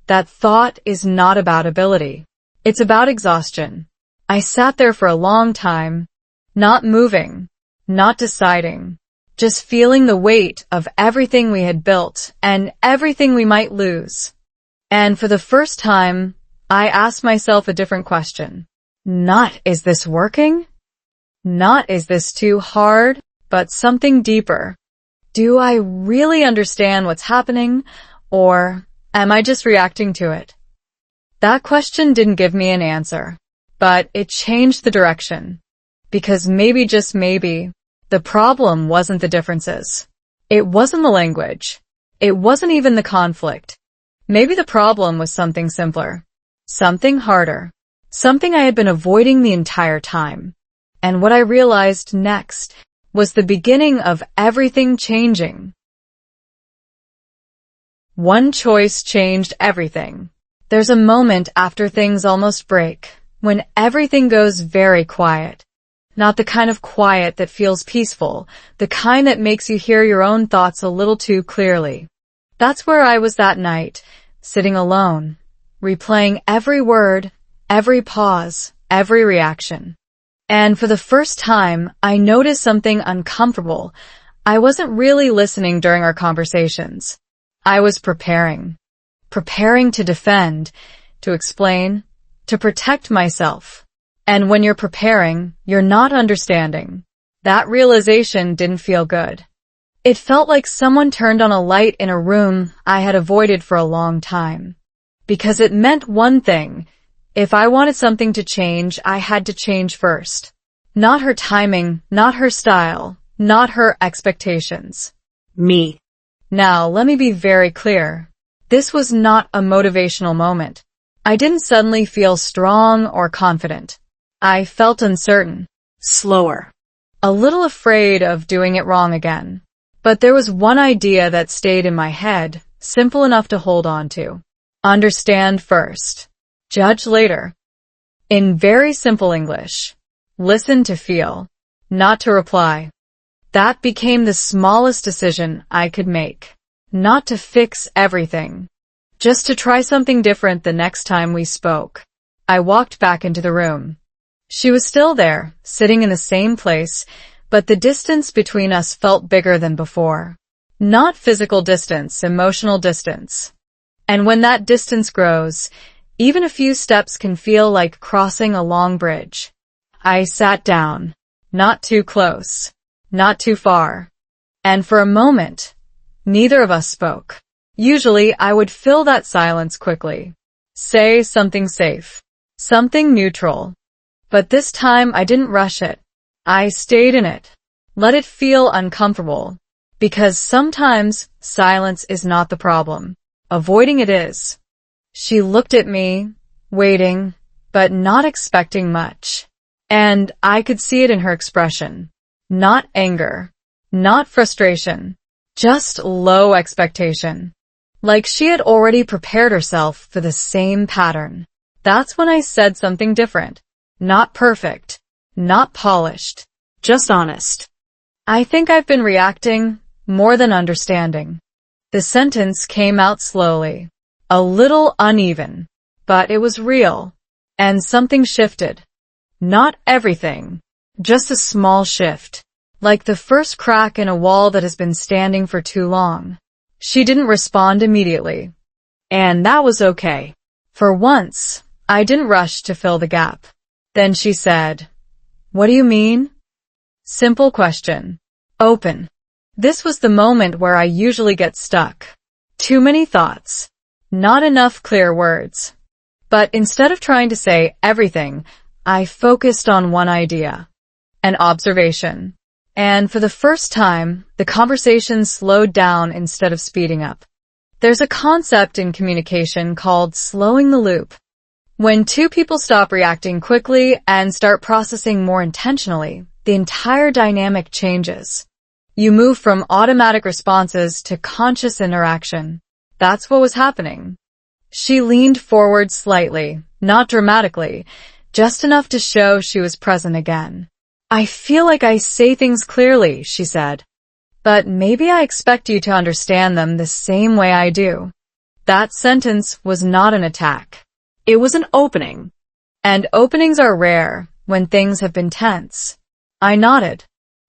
That thought is not about ability. It's about exhaustion. I sat there for a long time, not moving, not deciding, just feeling the weight of everything we had built and everything we might lose. And for the first time, I asked myself a different question. Not, is this working? Not, is this too hard? But something deeper. Do I really understand what's happening, or am I just reacting to it? That question didn't give me an answer, but it changed the direction. Because maybe, just maybe, the problem wasn't the differences. It wasn't the language. It wasn't even the conflict. Maybe the problem was something simpler. Something harder. Something I had been avoiding the entire time. And what I realized next was the beginning of everything changing. One choice changed everything. There's a moment after things almost break, when everything goes very quiet. Not the kind of quiet that feels peaceful, the kind that makes you hear your own thoughts a little too clearly. That's where I was that night, sitting alone, replaying every word, every pause, every reaction. And for the first time, I noticed something uncomfortable. I wasn't really listening during our conversations. I was preparing. Preparing to defend, to explain, to protect myself. And when you're preparing, you're not understanding. That realization didn't feel good. It felt like someone turned on a light in a room I had avoided for a long time. Because it meant one thing. If I wanted something to change, I had to change first. Not her timing, not her style, not her expectations. Me. Now, let me be very clear. This was not a motivational moment. I didn't suddenly feel strong or confident. I felt uncertain, Slower. a little afraid of doing it wrong again. But there was one idea that stayed in my head, simple enough to hold on to. Understand first. Judge later. In very simple English, listen to feel, not to reply. That became the smallest decision I could make. Not to fix everything. Just to try something different the next time we spoke. I walked back into the room. She was still there, sitting in the same place, but the distance between us felt bigger than before. Not physical distance, emotional distance. And when that distance grows, even a few steps can feel like crossing a long bridge. I sat down. Not too close. Not too far. And for a moment, neither of us spoke. Usually, I would fill that silence quickly. Say something safe. Something neutral. But this time, I didn't rush it. I stayed in it. Let it feel uncomfortable. Because sometimes, silence is not the problem. Avoiding it is. She looked at me, waiting, but not expecting much. And I could see it in her expression. Not anger. Not frustration. Just low expectation. Like she had already prepared herself for the same pattern. That's when I said something different. Not perfect. Not polished. Just honest. I think I've been reacting more than understanding. The sentence came out slowly. A little uneven. But it was real. And something shifted. Not everything. Just a small shift. Like the first crack in a wall that has been standing for too long. She didn't respond immediately. And that was okay. For once, I didn't rush to fill the gap. Then she said, "What do you mean?" Simple question. Open. This was the moment where I usually get stuck. Too many thoughts. Not enough clear words. But instead of trying to say everything, I focused on one idea. An observation. And for the first time, the conversation slowed down instead of speeding up. There's a concept in communication called slowing the loop. When two people stop reacting quickly and start processing more intentionally, the entire dynamic changes. You move from automatic responses to conscious interaction. That's what was happening. She leaned forward slightly, not dramatically, just enough to show she was present again. "I feel like I say things clearly," she said. "But maybe I expect you to understand them the same way I do." That sentence was not an attack. It was an opening. And openings are rare when things have been tense. I nodded.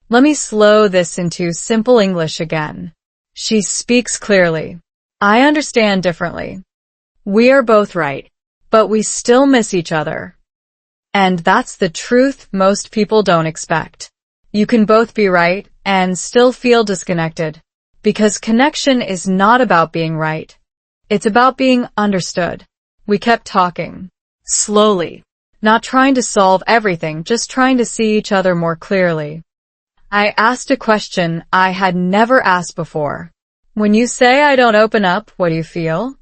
Let me slow this into simple English again. She speaks clearly. I understand differently. We are both right, but we still miss each other. And that's the truth most people don't expect. You can both be right and still feel disconnected. Because connection is not about being right. It's about being understood. We kept talking. Slowly. Not trying to solve everything, just trying to see each other more clearly. I asked a question I had never asked before. When you say I don't open up, what do you feel?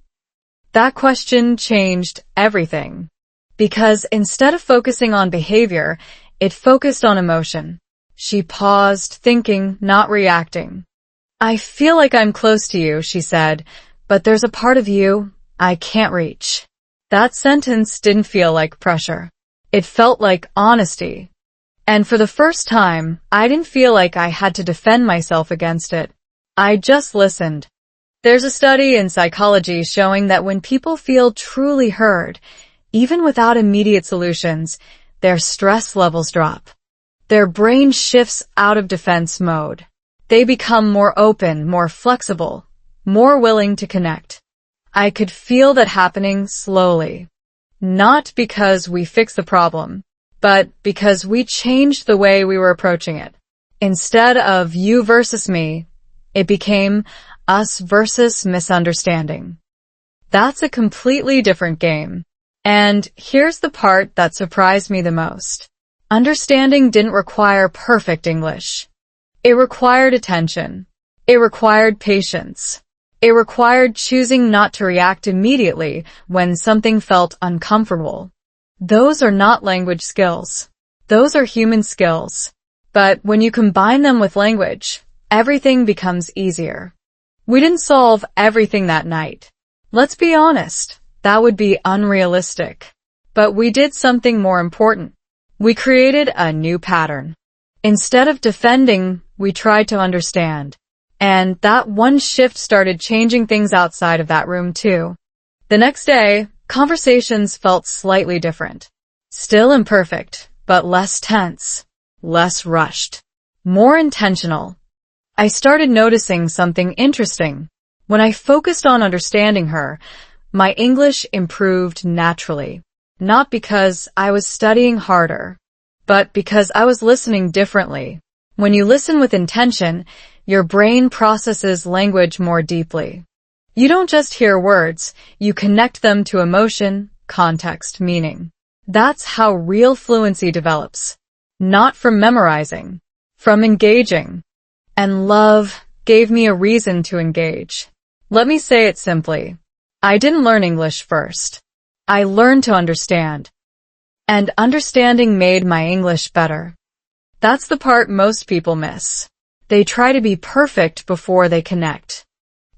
That question changed everything. Because instead of focusing on behavior, it focused on emotion. She paused, thinking, not reacting. "I feel like I'm close to you," she said, "but there's a part of you I can't reach." That sentence didn't feel like pressure. It felt like honesty. And for the first time, I didn't feel like I had to defend myself against it. I just listened. There's a study in psychology showing that when people feel truly heard, even without immediate solutions, their stress levels drop. Their brain shifts out of defense mode. They become more open, more flexible, more willing to connect. I could feel that happening slowly. Not because we fixed the problem, but because we changed the way we were approaching it. Instead of you versus me, it became us versus misunderstanding. That's a completely different game. And here's the part that surprised me the most. Understanding didn't require perfect English. It required attention. It required patience. It required choosing not to react immediately when something felt uncomfortable. Those are not language skills. Those are human skills. But when you combine them with language, everything becomes easier. We didn't solve everything that night. Let's be honest, that would be unrealistic. But we did something more important. We created a new pattern. Instead of defending, we tried to understand. And that one shift started changing things outside of that room too. The next day, conversations felt slightly different. Still imperfect, but less tense, less rushed, more intentional. I started noticing something interesting. When I focused on understanding her, my English improved naturally. Not because I was studying harder, but because I was listening differently. When you listen with intention, your brain processes language more deeply. You don't just hear words, you connect them to emotion, context, meaning. That's how real fluency develops. Not from memorizing, from engaging. And love gave me a reason to engage. Let me say it simply. I didn't learn English first. I learned to understand. And understanding made my English better. That's the part most people miss. They try to be perfect before they connect.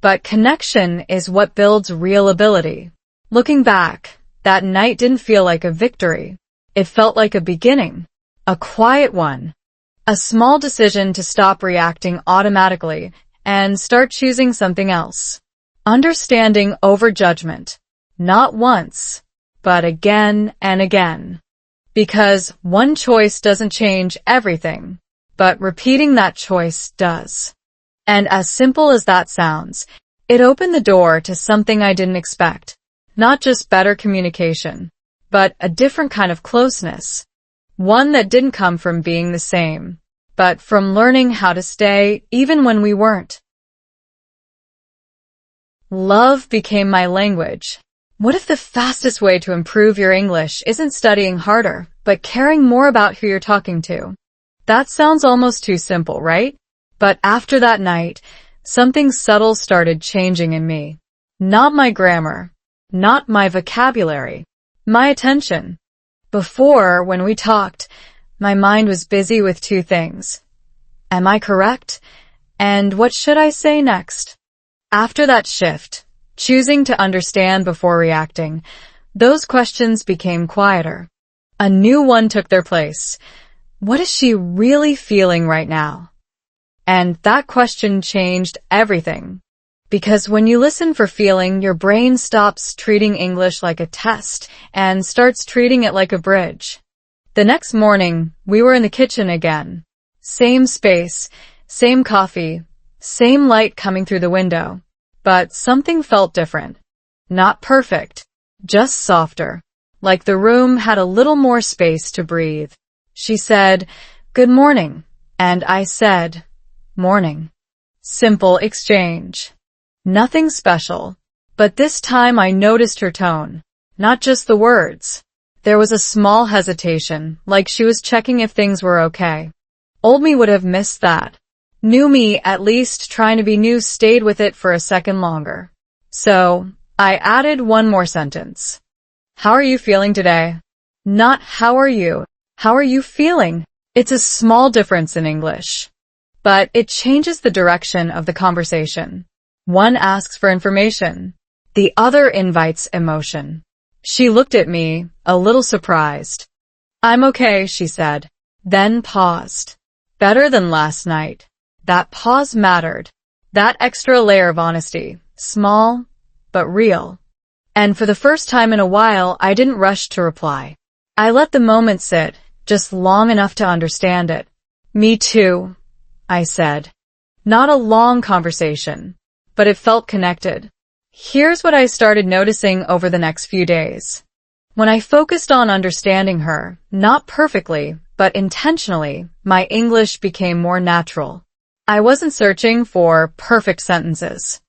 But connection is what builds real ability. Looking back, that night didn't feel like a victory. It felt like a beginning. A quiet one. A small decision to stop reacting automatically and start choosing something else. Understanding over judgment. Not once, but again and again. Because one choice doesn't change everything, but repeating that choice does. And as simple as that sounds, it opened the door to something I didn't expect. Not just better communication, but a different kind of closeness. One that didn't come from being the same, but from learning how to stay even when we weren't. Love became my language. What if the fastest way to improve your English isn't studying harder, but caring more about who you're talking to? That sounds almost too simple, right? But after that night, something subtle started changing in me. Not my grammar, not my vocabulary, my attention. Before, when we talked, my mind was busy with two things. Am I correct? And what should I say next? After that shift, choosing to understand before reacting, those questions became quieter. A new one took their place. What is she really feeling right now? And that question changed everything. Because when you listen for feeling, your brain stops treating English like a test and starts treating it like a bridge. The next morning, we were in the kitchen again. Same space, same coffee, same light coming through the window. But something felt different. Not perfect, just softer. Like the room had a little more space to breathe. She said, "Good morning," and I said, "Morning." Simple exchange. Nothing special. But this time I noticed her tone, not just the words. There was a small hesitation, like she was checking if things were okay. Old me would have missed that. New me, at least trying to be new, stayed with it for a second longer. So, I added one more sentence. How are you feeling today? Not how are you? How are you feeling? It's a small difference in English. But it changes the direction of the conversation. One asks for information. The other invites emotion. She looked at me, a little surprised. "I'm okay," she said. Then paused. Better than last night. That pause mattered. That extra layer of honesty. Small, but real. And for the first time in a while, I didn't rush to reply. I let the moment sit, just long enough to understand it. "Me too," I said. Not a long conversation, but it felt connected. Here's what I started noticing over the next few days. When I focused on understanding her, not perfectly, but intentionally, my English became more natural. I wasn't searching for perfect sentences.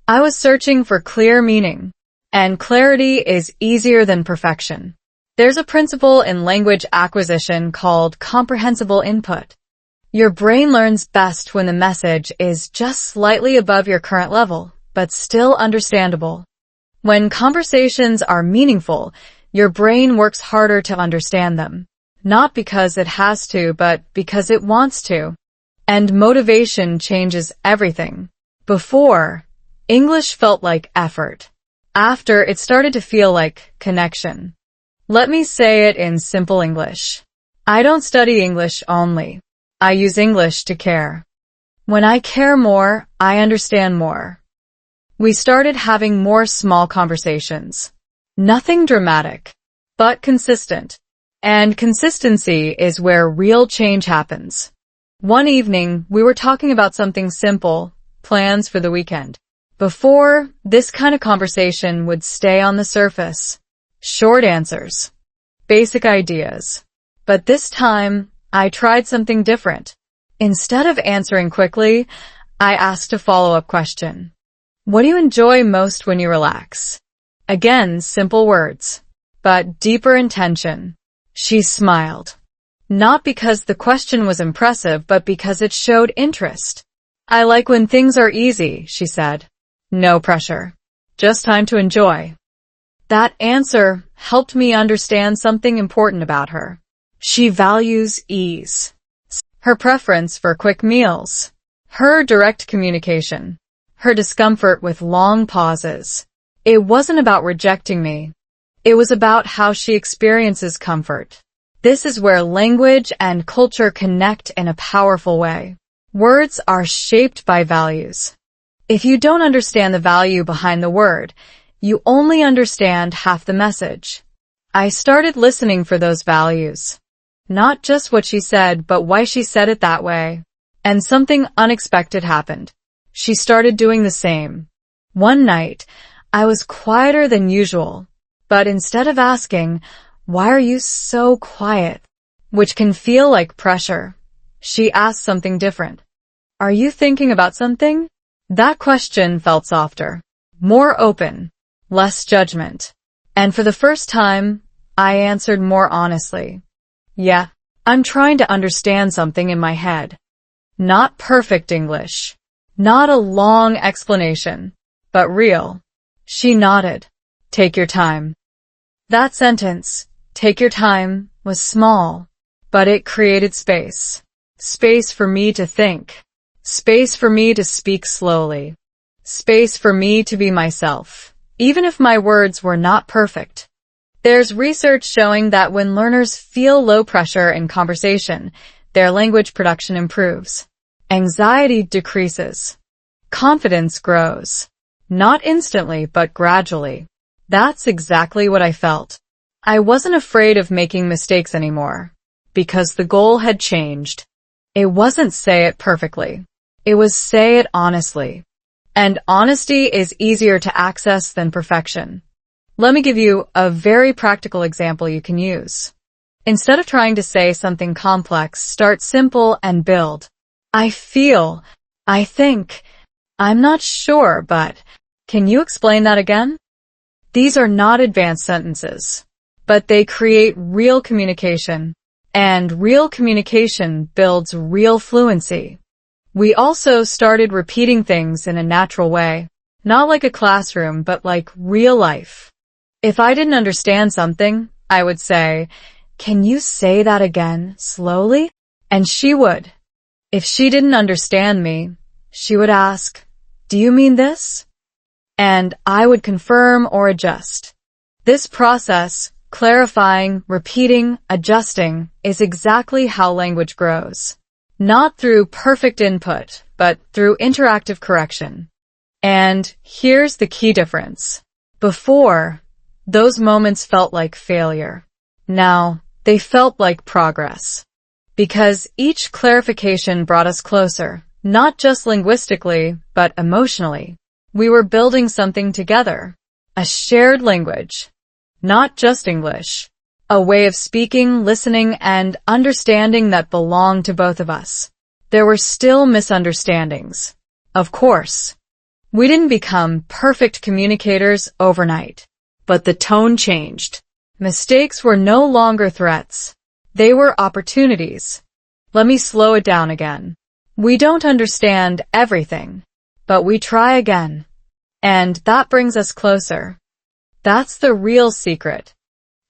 I was searching for clear meaning. And clarity is easier than perfection. There's a principle in language acquisition called comprehensible input. Your brain learns best when the message is just slightly above your current level, but still understandable. When conversations are meaningful, your brain works harder to understand them. Not because it has to, but because it wants to. And motivation changes everything. Before, English felt like effort. After, it started to feel like connection. Let me say it in simple English. I don't study English only. I use English to care. When I care more, I understand more. We started having more small conversations. Nothing dramatic, but consistent. And consistency is where real change happens. One evening, we were talking about something simple, plans for the weekend. Before, this kind of conversation would stay on the surface. Short answers. Basic ideas. But this time, I tried something different. Instead of answering quickly, I asked a follow-up question. What do you enjoy most when you relax? Again, simple words, but deeper intention. She smiled. Not because the question was impressive, but because it showed interest. I like when things are easy, she said. No pressure. Just time to enjoy. That answer helped me understand something important about her. She values ease. Her preference for quick meals. Her direct communication. Her discomfort with long pauses. It wasn't about rejecting me. It was about how she experiences comfort. This is where language and culture connect in a powerful way. Words are shaped by values. If you don't understand the value behind the word, you only understand half the message. I started listening for those values. Not just what she said, but why she said it that way. And something unexpected happened. She started doing the same. One night, I was quieter than usual, but instead of asking, "Why are you so quiet?" which can feel like pressure, she asked something different. "Are you thinking about something?" That question felt softer, more open, less judgment. And for the first time, I answered more honestly. "Yeah, I'm trying to understand something in my head." Not perfect English. Not a long explanation, but real. She nodded. "Take your time." That sentence, "take your time," was small, but it created space. Space for me to think. Space for me to speak slowly. Space for me to be myself, even if my words were not perfect. There's research showing that when learners feel low pressure in conversation, their language production improves. Anxiety decreases. Confidence grows. Not instantly, but gradually. That's exactly what I felt. I wasn't afraid of making mistakes anymore, because the goal had changed. It wasn't say it perfectly. It was say it honestly. And honesty is easier to access than perfection. Let me give you a very practical example you can use. Instead of trying to say something complex, start simple and build. I feel, I think, I'm not sure, but can you explain that again? These are not advanced sentences, but they create real communication, and real communication builds real fluency. We also started repeating things in a natural way, not like a classroom, but like real life. If I didn't understand something, I would say, "Can you say that again, slowly?" And she would. If she didn't understand me, she would ask, "Do you mean this?" And I would confirm or adjust. This process, clarifying, repeating, adjusting, is exactly how language grows. Not through perfect input, but through interactive correction. And here's the key difference. Before, those moments felt like failure. Now, they felt like progress. Because each clarification brought us closer, not just linguistically, but emotionally. We were building something together. A shared language. Not just English. A way of speaking, listening, and understanding that belonged to both of us. There were still misunderstandings. Of course. We didn't become perfect communicators overnight. But the tone changed. Mistakes were no longer threats. They were opportunities. Let me slow it down again. We don't understand everything, but we try again. And that brings us closer. That's the real secret.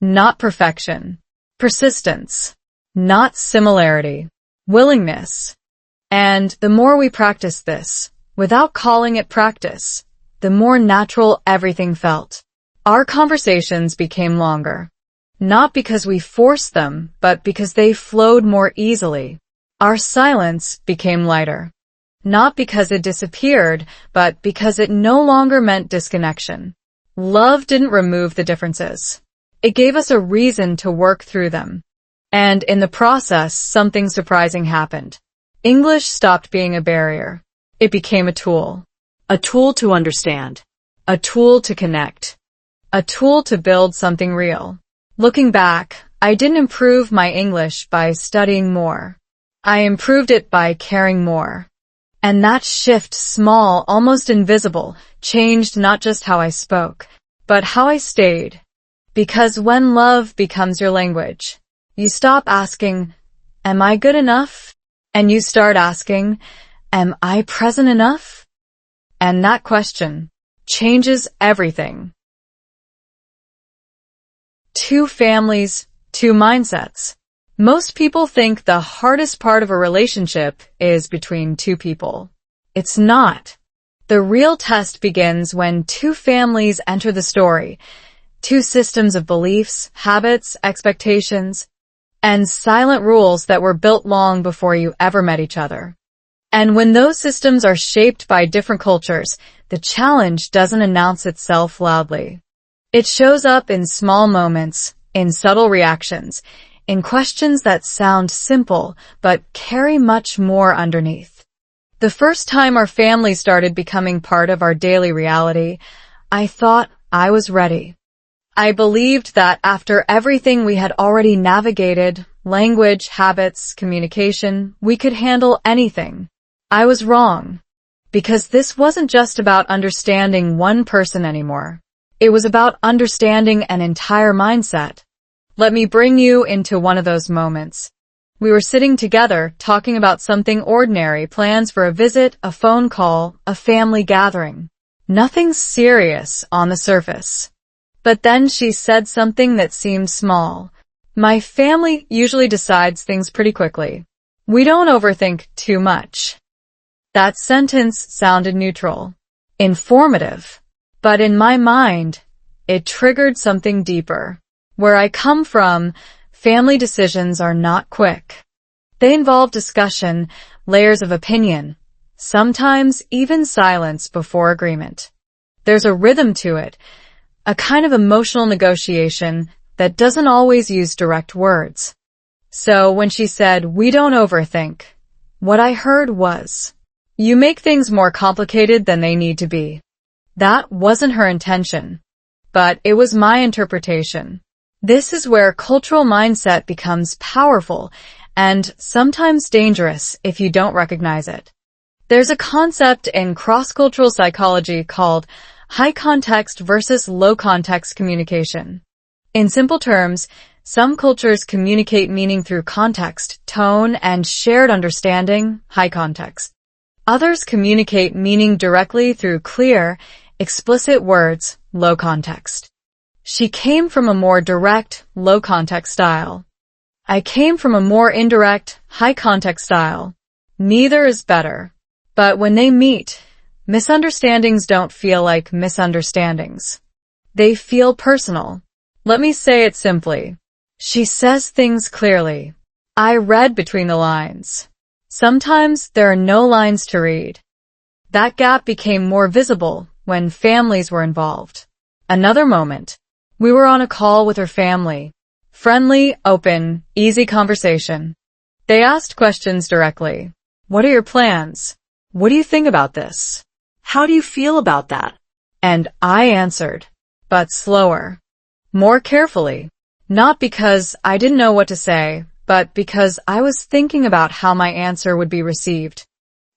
Not perfection. Persistence. Not similarity. Willingness. And the more we practice this, without calling it practice, the more natural everything felt. Our conversations became longer. Not because we forced them, but because they flowed more easily. Our silence became lighter. Not because it disappeared, but because it no longer meant disconnection. Love didn't remove the differences. It gave us a reason to work through them. And in the process, something surprising happened. English stopped being a barrier. It became a tool. A tool to understand. A tool to connect. A tool to build something real. Looking back, I didn't improve my English by studying more. I improved it by caring more. And that shift, small, almost invisible, changed not just how I spoke, but how I stayed. Because when love becomes your language, you stop asking, am I good enough? And you start asking, am I present enough? And that question changes everything. Two families, two mindsets. Most people think the hardest part of a relationship is between two people. It's not. The real test begins when two families enter the story. Two systems of beliefs, habits, expectations, and silent rules that were built long before you ever met each other. And when those systems are shaped by different cultures, the challenge doesn't announce itself loudly. It shows up in small moments, in subtle reactions, in questions that sound simple but carry much more underneath. The first time our family started becoming part of our daily reality, I thought I was ready. I believed that after everything we had already navigated, language, habits, communication, we could handle anything. I was wrong. Because this wasn't just about understanding one person anymore. It was about understanding an entire mindset. Let me bring you into one of those moments. We were sitting together, talking about something ordinary, plans for a visit, a phone call, a family gathering. Nothing serious on the surface. But then she said something that seemed small. My family usually decides things pretty quickly. We don't overthink too much. That sentence sounded neutral, informative, but in my mind, it triggered something deeper. Where I come from, family decisions are not quick. They involve discussion, layers of opinion, sometimes even silence before agreement. There's a rhythm to it, a kind of emotional negotiation that doesn't always use direct words. So when she said, we don't overthink, what I heard was, you make things more complicated than they need to be. That wasn't her intention, but it was my interpretation. This is where cultural mindset becomes powerful and sometimes dangerous if you don't recognize it. There's a concept in cross-cultural psychology called high context versus low context communication. In simple terms, some cultures communicate meaning through context, tone, and shared understanding, high context. Others communicate meaning directly through clear, explicit words, low context. She came from a more direct, low context style. I came from a more indirect, high context style. Neither is better. But when they meet, misunderstandings don't feel like misunderstandings. They feel personal. Let me say it simply. She says things clearly. I read between the lines. Sometimes there are no lines to read. That gap became more visible when families were involved. Another moment. We were on a call with her family. Friendly, open, easy conversation. They asked questions directly. What are your plans? What do you think about this? How do you feel about that? And I answered, but slower, more carefully. Not because I didn't know what to say, but because I was thinking about how my answer would be received.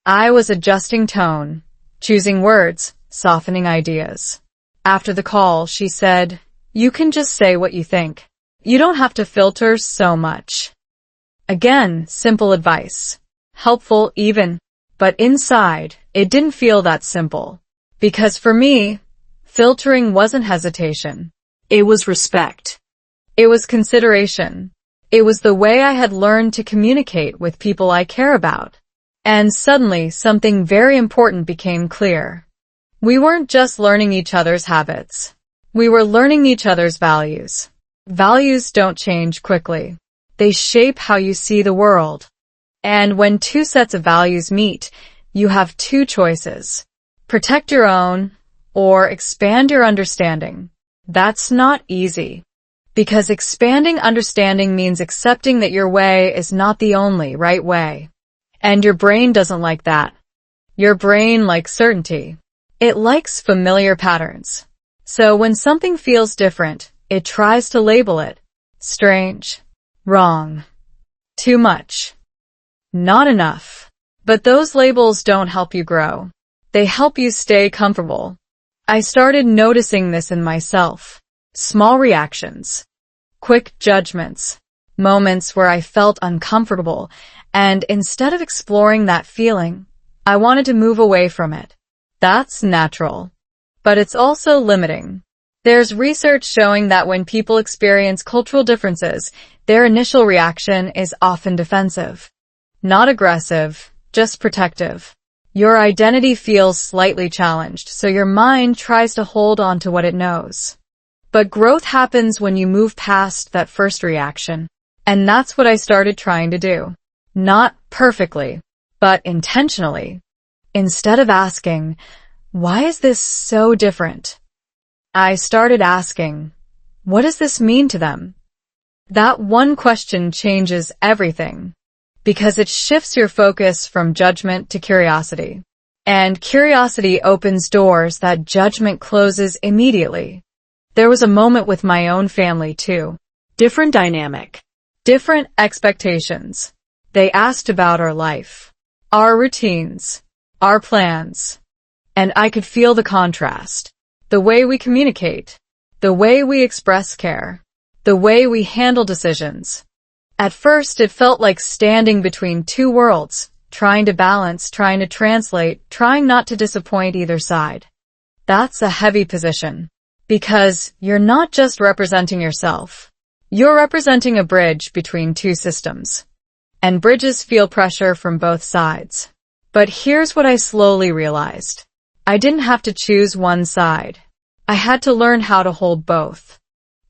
I was adjusting tone, choosing words, softening ideas. After the call, she said, you can just say what you think. You don't have to filter so much. Again, simple advice. Helpful even, but inside, it didn't feel that simple. Because for me, filtering wasn't hesitation. It was respect. It was consideration. It was the way I had learned to communicate with people I care about. And suddenly, something very important became clear. We weren't just learning each other's habits. We were learning each other's values. Values don't change quickly. They shape how you see the world. And when two sets of values meet, you have two choices. Protect your own, or expand your understanding. That's not easy. Because expanding understanding means accepting that your way is not the only right way. And your brain doesn't like that. Your brain likes certainty. It likes familiar patterns. So when something feels different, it tries to label it. Strange. Wrong. Too much. Not enough. But those labels don't help you grow. They help you stay comfortable. I started noticing this in myself. Small reactions. Quick judgments. Moments where I felt uncomfortable, and instead of exploring that feeling, I wanted to move away from it. That's natural. But it's also limiting. There's research showing that when people experience cultural differences, their initial reaction is often defensive. Not aggressive, just protective. Your identity feels slightly challenged, so your mind tries to hold on to what it knows. But growth happens when you move past that first reaction. And that's what I started trying to do. Not perfectly, but intentionally. Instead of asking, why is this so different? I started asking, what does this mean to them? That one question changes everything, because it shifts your focus from judgment to curiosity. And curiosity opens doors that judgment closes immediately. There was a moment with my own family too. Different dynamic. Different expectations. They asked about our life, our routines, our plans. And I could feel the contrast. The way we communicate. The way we express care. The way we handle decisions. At first it felt like standing between two worlds, trying to balance, trying to translate, trying not to disappoint either side. That's a heavy position. Because you're not just representing yourself. You're representing a bridge between two systems. And bridges feel pressure from both sides. But here's what I slowly realized. I didn't have to choose one side. I had to learn how to hold both.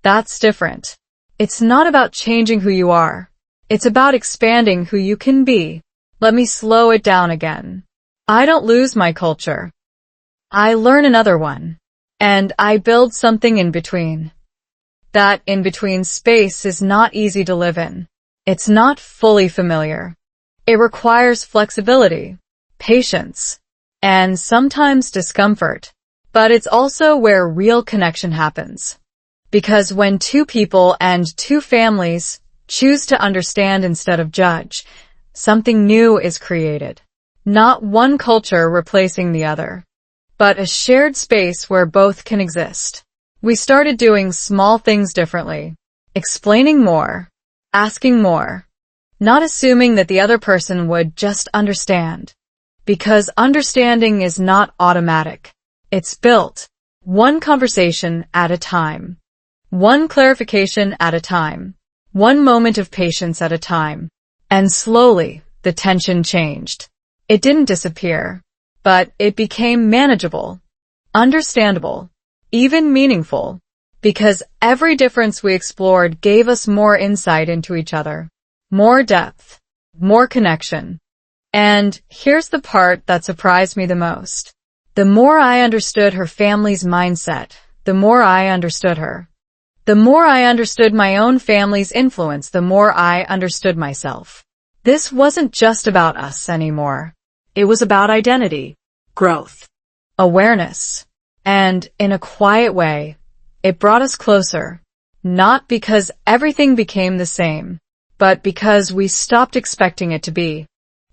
That's different. It's not about changing who you are. It's about expanding who you can be. Let me slow it down again. I don't lose my culture. I learn another one. And I build something in between. That in-between space is not easy to live in. It's not fully familiar. It requires flexibility, patience, and sometimes discomfort. But it's also where real connection happens. Because when two people and two families choose to understand instead of judge, something new is created. Not one culture replacing the other, but a shared space where both can exist. We started doing small things differently, explaining more, asking more, not assuming that the other person would just understand. Because understanding is not automatic. It's built, one conversation at a time, one clarification at a time, one moment of patience at a time. And slowly, the tension changed. It didn't disappear, but it became manageable, understandable, even meaningful, because every difference we explored gave us more insight into each other, more depth, more connection. And here's the part that surprised me the most. The more I understood her family's mindset, the more I understood her. The more I understood my own family's influence, the more I understood myself. This wasn't just about us anymore. It was about identity, growth, awareness. And in a quiet way, it brought us closer. Not because everything became the same, but because we stopped expecting it to be.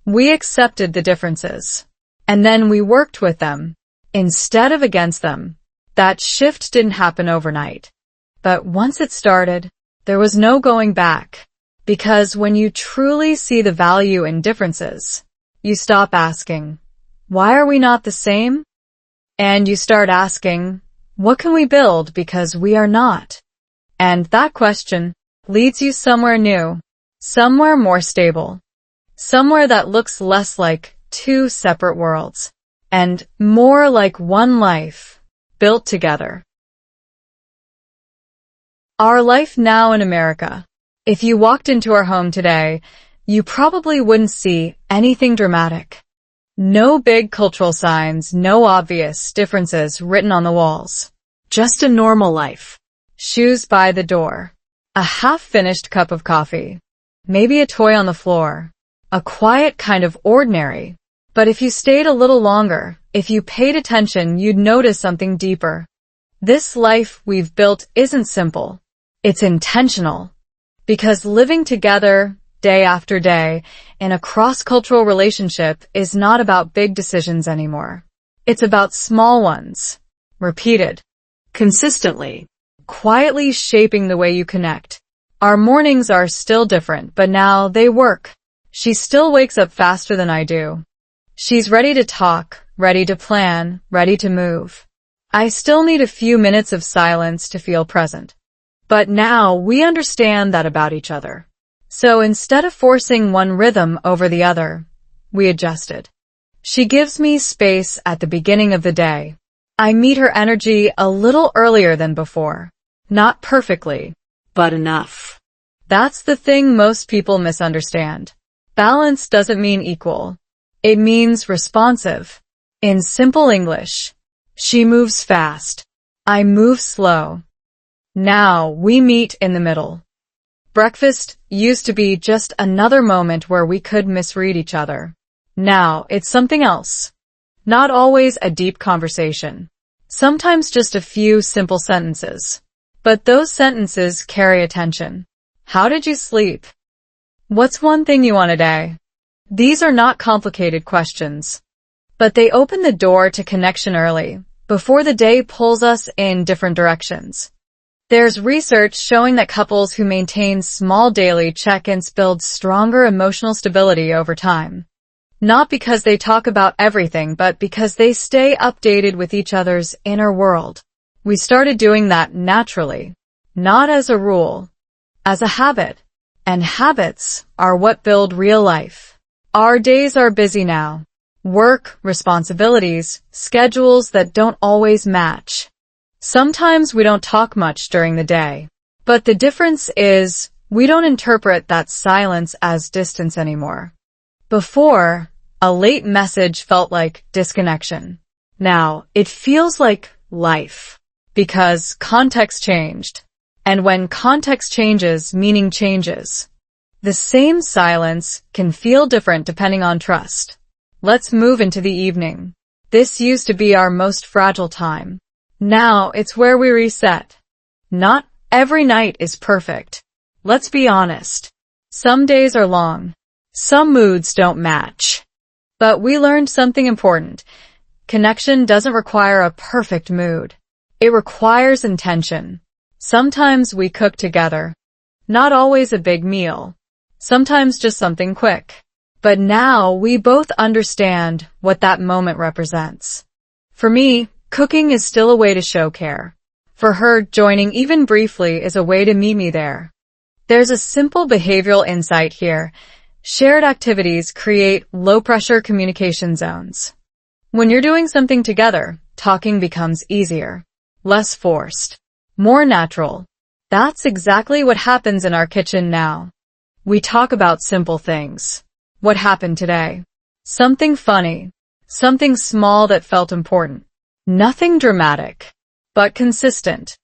We accepted the differences. And then we worked with them, instead of against them. That shift didn't happen overnight. But once it started, there was no going back. Because when you truly see the value in differences, you stop asking, why are we not the same? And you start asking, what can we build because we are not? And that question leads you somewhere new, somewhere more stable, somewhere that looks less like two separate worlds and more like one life built together. Our life now in America. If you walked into our home today, you probably wouldn't see anything dramatic. No big cultural signs, no obvious differences written on the walls. Just a normal life. Shoes by the door. A half-finished cup of coffee. Maybe a toy on the floor. A quiet kind of ordinary. But if you stayed a little longer, if you paid attention, you'd notice something deeper. This life we've built isn't simple. It's intentional. Because living together, day after day, in a cross-cultural relationship is not about big decisions anymore. It's about small ones. Repeated. Consistently. Quietly shaping the way you connect. Our mornings are still different, but now they work. She still wakes up faster than I do. She's ready to talk, ready to plan, ready to move. I still need a few minutes of silence to feel present. But now we understand that about each other. So instead of forcing one rhythm over the other, we adjusted. She gives me space at the beginning of the day. I meet her energy a little earlier than before. Not perfectly, but enough. That's the thing most people misunderstand. Balance doesn't mean equal. It means responsive. In simple English, she moves fast. I move slow. Now we meet in the middle. Breakfast used to be just another moment where we could misread each other. Now it's something else. Not always a deep conversation. Sometimes just a few simple sentences. But those sentences carry attention. How did you sleep? What's one thing you want today? These are not complicated questions. But they open the door to connection early, before the day pulls us in different directions. There's research showing that couples who maintain small daily check-ins build stronger emotional stability over time. Not because they talk about everything, but because they stay updated with each other's inner world. We started doing that naturally, not as a rule, as a habit. And habits are what build real life. Our days are busy now. Work, responsibilities, schedules that don't always match. Sometimes we don't talk much during the day. But the difference is, we don't interpret that silence as distance anymore. Before, a late message felt like disconnection. Now, it feels like life. Because context changed. And when context changes, meaning changes. The same silence can feel different depending on trust. Let's move into the evening. This used to be our most fragile time. Now it's where we reset. Not every night is perfect. Let's be honest. Some days are long. Some moods don't match. But we learned something important. Connection doesn't require a perfect mood. It requires intention. Sometimes we cook together. Not always a big meal. Sometimes just something quick. But now we both understand what that moment represents. For me, cooking is still a way to show care. For her, joining even briefly is a way to meet me there. There's a simple behavioral insight here. Shared activities create low-pressure communication zones. When you're doing something together, talking becomes easier, less forced, more natural. That's exactly what happens in our kitchen now. We talk about simple things. What happened today? Something funny. Something small that felt important. Nothing dramatic, but consistent.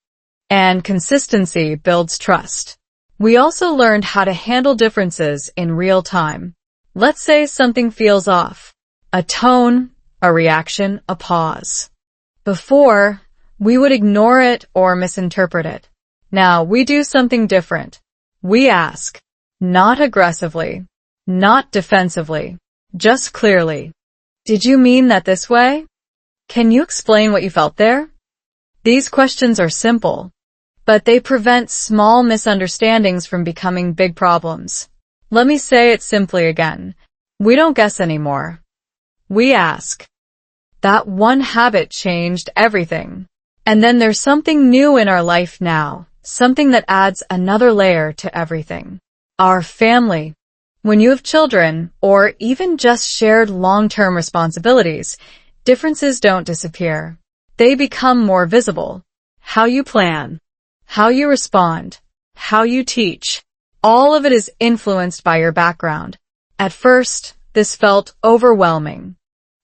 And consistency builds trust. We also learned how to handle differences in real time. Let's say something feels off. A tone, a reaction, a pause. Before, we would ignore it or misinterpret it. Now we do something different. We ask. Not aggressively. Not defensively. Just clearly. Did you mean that this way? Can you explain what you felt there? These questions are simple, but they prevent small misunderstandings from becoming big problems. Let me say it simply again. We don't guess anymore. We ask. That one habit changed everything. And then there's something new in our life now, something that adds another layer to everything. Our family. When you have children, or even just shared long-term responsibilities, differences don't disappear. They become more visible. How you plan, how you respond, how you teach, all of it is influenced by your background. At first, this felt overwhelming.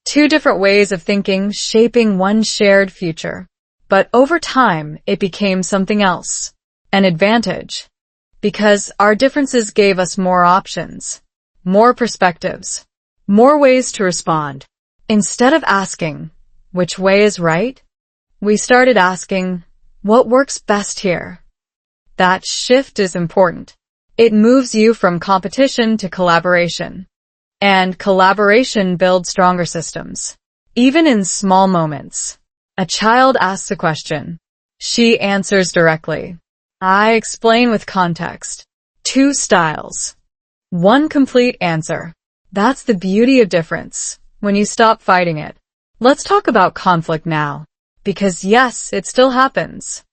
Two different ways of thinking shaping one shared future. But over time, it became something else. An advantage. Because our differences gave us more options, more perspectives, more ways to respond. Instead of asking, which way is right? We started asking, what works best here? That shift is important. It moves you from competition to collaboration. And collaboration builds stronger systems. Even in small moments. A child asks a question. She answers directly. I explain with context. Two styles. One complete answer. That's the beauty of difference, when you stop fighting it. Let's talk about conflict now. Because yes, it still happens.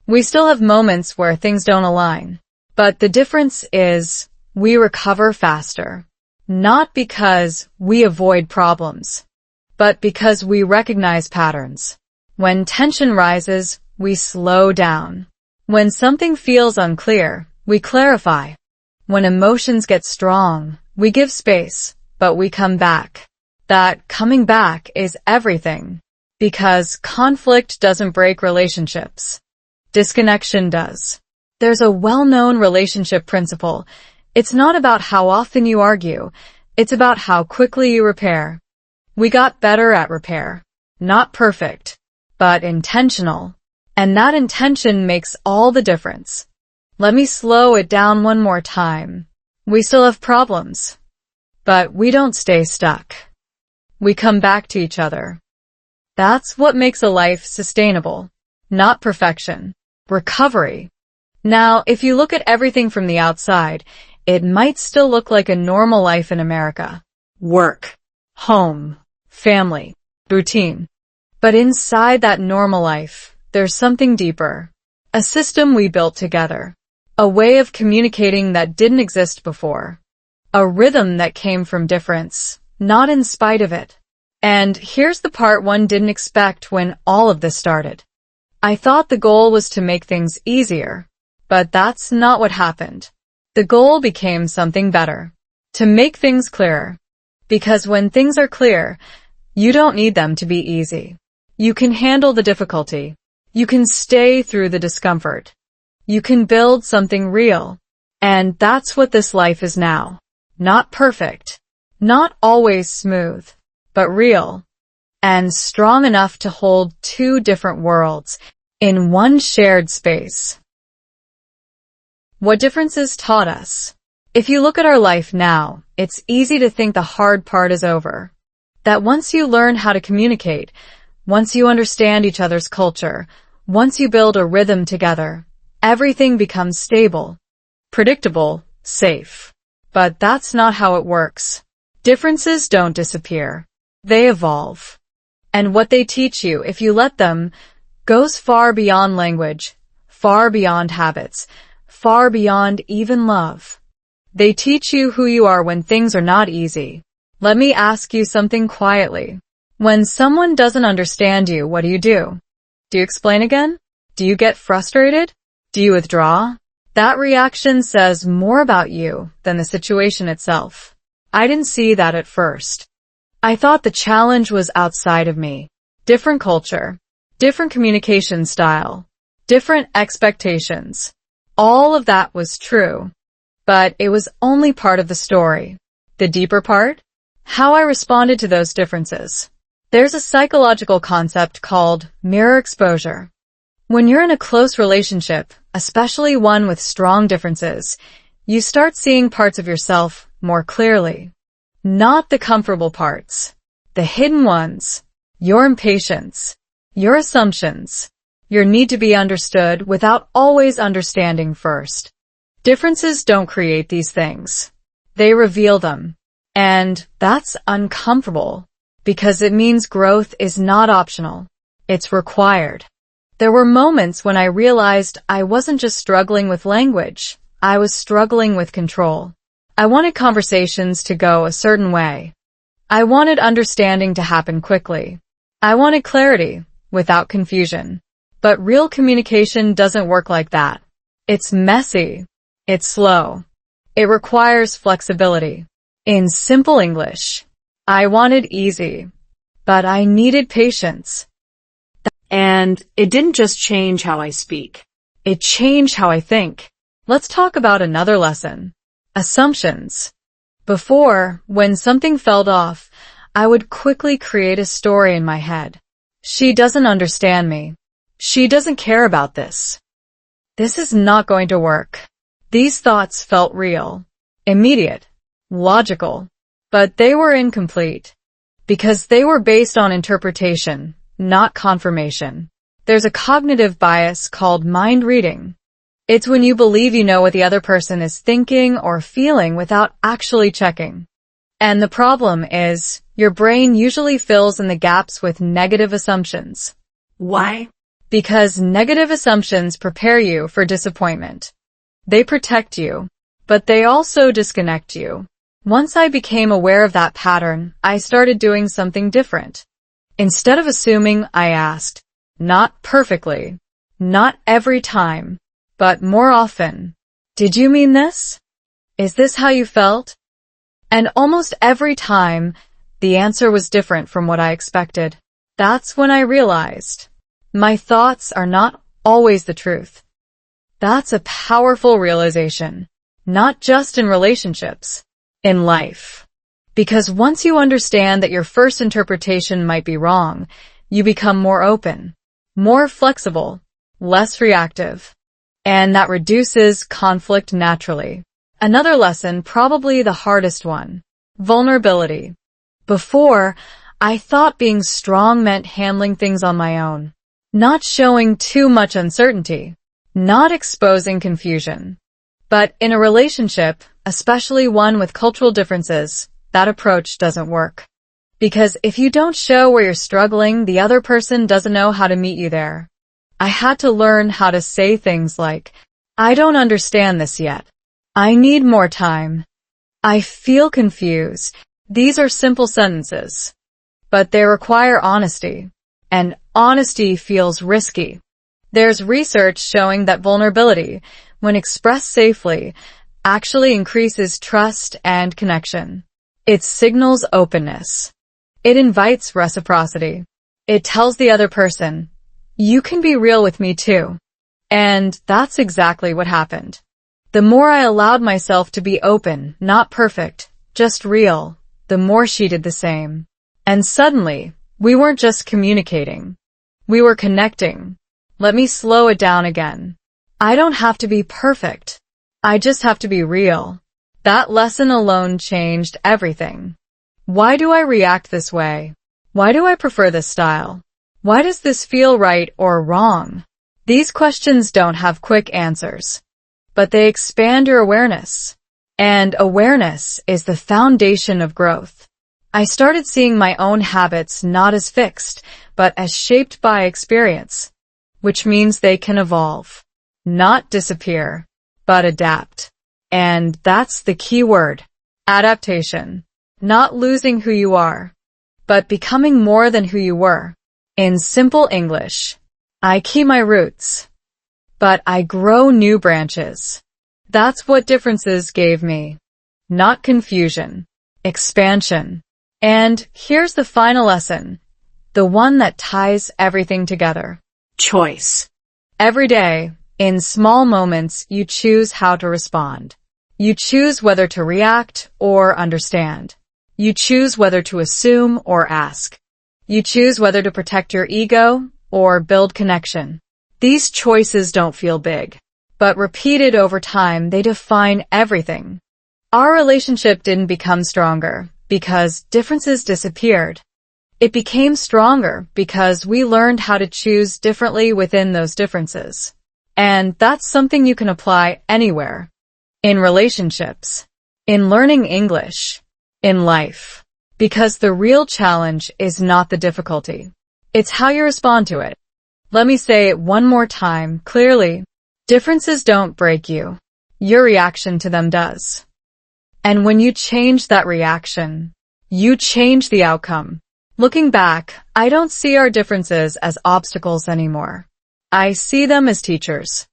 We still have moments where things don't align. But the difference is, we recover faster. Not because we avoid problems, but because we recognize patterns. When tension rises, we slow down. When something feels unclear, we clarify. When emotions get strong, we give space, but we come back. That coming back is everything. Because conflict doesn't break relationships. Disconnection does. There's a well-known relationship principle. It's not about how often you argue. It's about how quickly you repair. We got better at repair. Not perfect, but intentional. And that intention makes all the difference. Let me slow it down one more time. We still have problems. But we don't stay stuck. We come back to each other. That's what makes a life sustainable. Not perfection. Recovery. Now, if you look at everything from the outside, it might still look like a normal life in America. Work, home, family, routine. But inside that normal life, there's something deeper. A system we built together. A way of communicating that didn't exist before. A rhythm that came from difference, not in spite of it. And here's the part one didn't expect when all of this started. I thought the goal was to make things easier. But that's not what happened. The goal became something better. To make things clearer. Because when things are clear, you don't need them to be easy. You can handle the difficulty. You can stay through the discomfort. You can build something real. And that's what this life is now. Not perfect. Not always smooth. But real. And strong enough to hold two different worlds in one shared space. What differences taught us? If you look at our life now, it's easy to think the hard part is over. That once you learn how to communicate, once you understand each other's culture, once you build a rhythm together, everything becomes stable, predictable, safe. But that's not how it works. Differences don't disappear. They evolve. And what they teach you, if you let them, goes far beyond language, far beyond habits, far beyond even love. They teach you who you are when things are not easy. Let me ask you something quietly. When someone doesn't understand you, what do? Do you explain again? Do you get frustrated? Do you withdraw? That reaction says more about you than the situation itself. I didn't see that at first. I thought the challenge was outside of me. Different culture, different communication style, different expectations. All of that was true, but it was only part of the story. The deeper part? How I responded to those differences. There's a psychological concept called mirror exposure. When you're in a close relationship, especially one with strong differences, you start seeing parts of yourself more clearly. Not the comfortable parts. The hidden ones. Your impatience. Your assumptions. Your need to be understood without always understanding first. Differences don't create these things. They reveal them. And that's uncomfortable. because it means growth is not optional. It's required. There were moments when I realized I wasn't just struggling with language, I was struggling with control. I wanted conversations to go a certain way. I wanted understanding to happen quickly. I wanted clarity, without confusion. But real communication doesn't work like that. It's messy. It's slow. It requires flexibility. In simple English, I wanted easy, but I needed patience. And it didn't just change how I speak. It changed how I think. Let's talk about another lesson. Assumptions. Before, when something felt off, I would quickly create a story in my head. She doesn't understand me. She doesn't care about this. This is not going to work. These thoughts felt real, immediate, logical, but they were incomplete because they were based on interpretation, not confirmation. There's a cognitive bias called mind reading. It's when you believe you know what the other person is thinking or feeling without actually checking. And the problem is, your brain usually fills in the gaps with negative assumptions. Why? Because negative assumptions prepare you for disappointment. They protect you, but they also disconnect you. Once I became aware of that pattern, I started doing something different. Instead of assuming, I asked, not perfectly, not every time, but more often, did you mean this? Is this how you felt? And almost every time, the answer was different from what I expected. That's when I realized, my thoughts are not always the truth. That's a powerful realization, not just in relationships, in life. Because once you understand that your first interpretation might be wrong, you become more open, more flexible, less reactive. And that reduces conflict naturally. Another lesson, probably the hardest one, vulnerability. Before, I thought being strong meant handling things on my own, not showing too much uncertainty, not exposing confusion. But in a relationship, especially one with cultural differences, that approach doesn't work. Because if you don't show where you're struggling, the other person doesn't know how to meet you there. I had to learn how to say things like, I don't understand this yet. I need more time. I feel confused. These are simple sentences, but they require honesty, and honesty feels risky. There's research showing that vulnerability, when expressed safely, actually increases trust and connection. It signals openness. It invites reciprocity. It tells the other person, you can be real with me too. And that's exactly what happened. The more I allowed myself to be open, not perfect, just real, the more she did the same. And suddenly, we weren't just communicating. We were connecting. Let me slow it down again. I don't have to be perfect. I just have to be real. That lesson alone changed everything. Why do I react this way? Why do I prefer this style? Why does this feel right or wrong? These questions don't have quick answers, but they expand your awareness. And awareness is the foundation of growth. I started seeing my own habits not as fixed, but as shaped by experience, which means they can evolve, not disappear, but adapt. And that's the key word, adaptation. Not losing who you are, but becoming more than who you were. In simple English, I keep my roots, but I grow new branches. That's what differences gave me. Not confusion, expansion. And here's the final lesson, the one that ties everything together. Choice. Every day, in small moments, you choose how to respond. You choose whether to react or understand. You choose whether to assume or ask. You choose whether to protect your ego or build connection. These choices don't feel big, but repeated over time, they define everything. Our relationship didn't become stronger because differences disappeared. It became stronger because we learned how to choose differently within those differences. And that's something you can apply anywhere. In relationships, in learning English, in life. Because the real challenge is not the difficulty. It's how you respond to it. Let me say it one more time, clearly. Differences don't break you. Your reaction to them does. And when you change that reaction, you change the outcome. Looking back, I don't see our differences as obstacles anymore. I see them as teachers.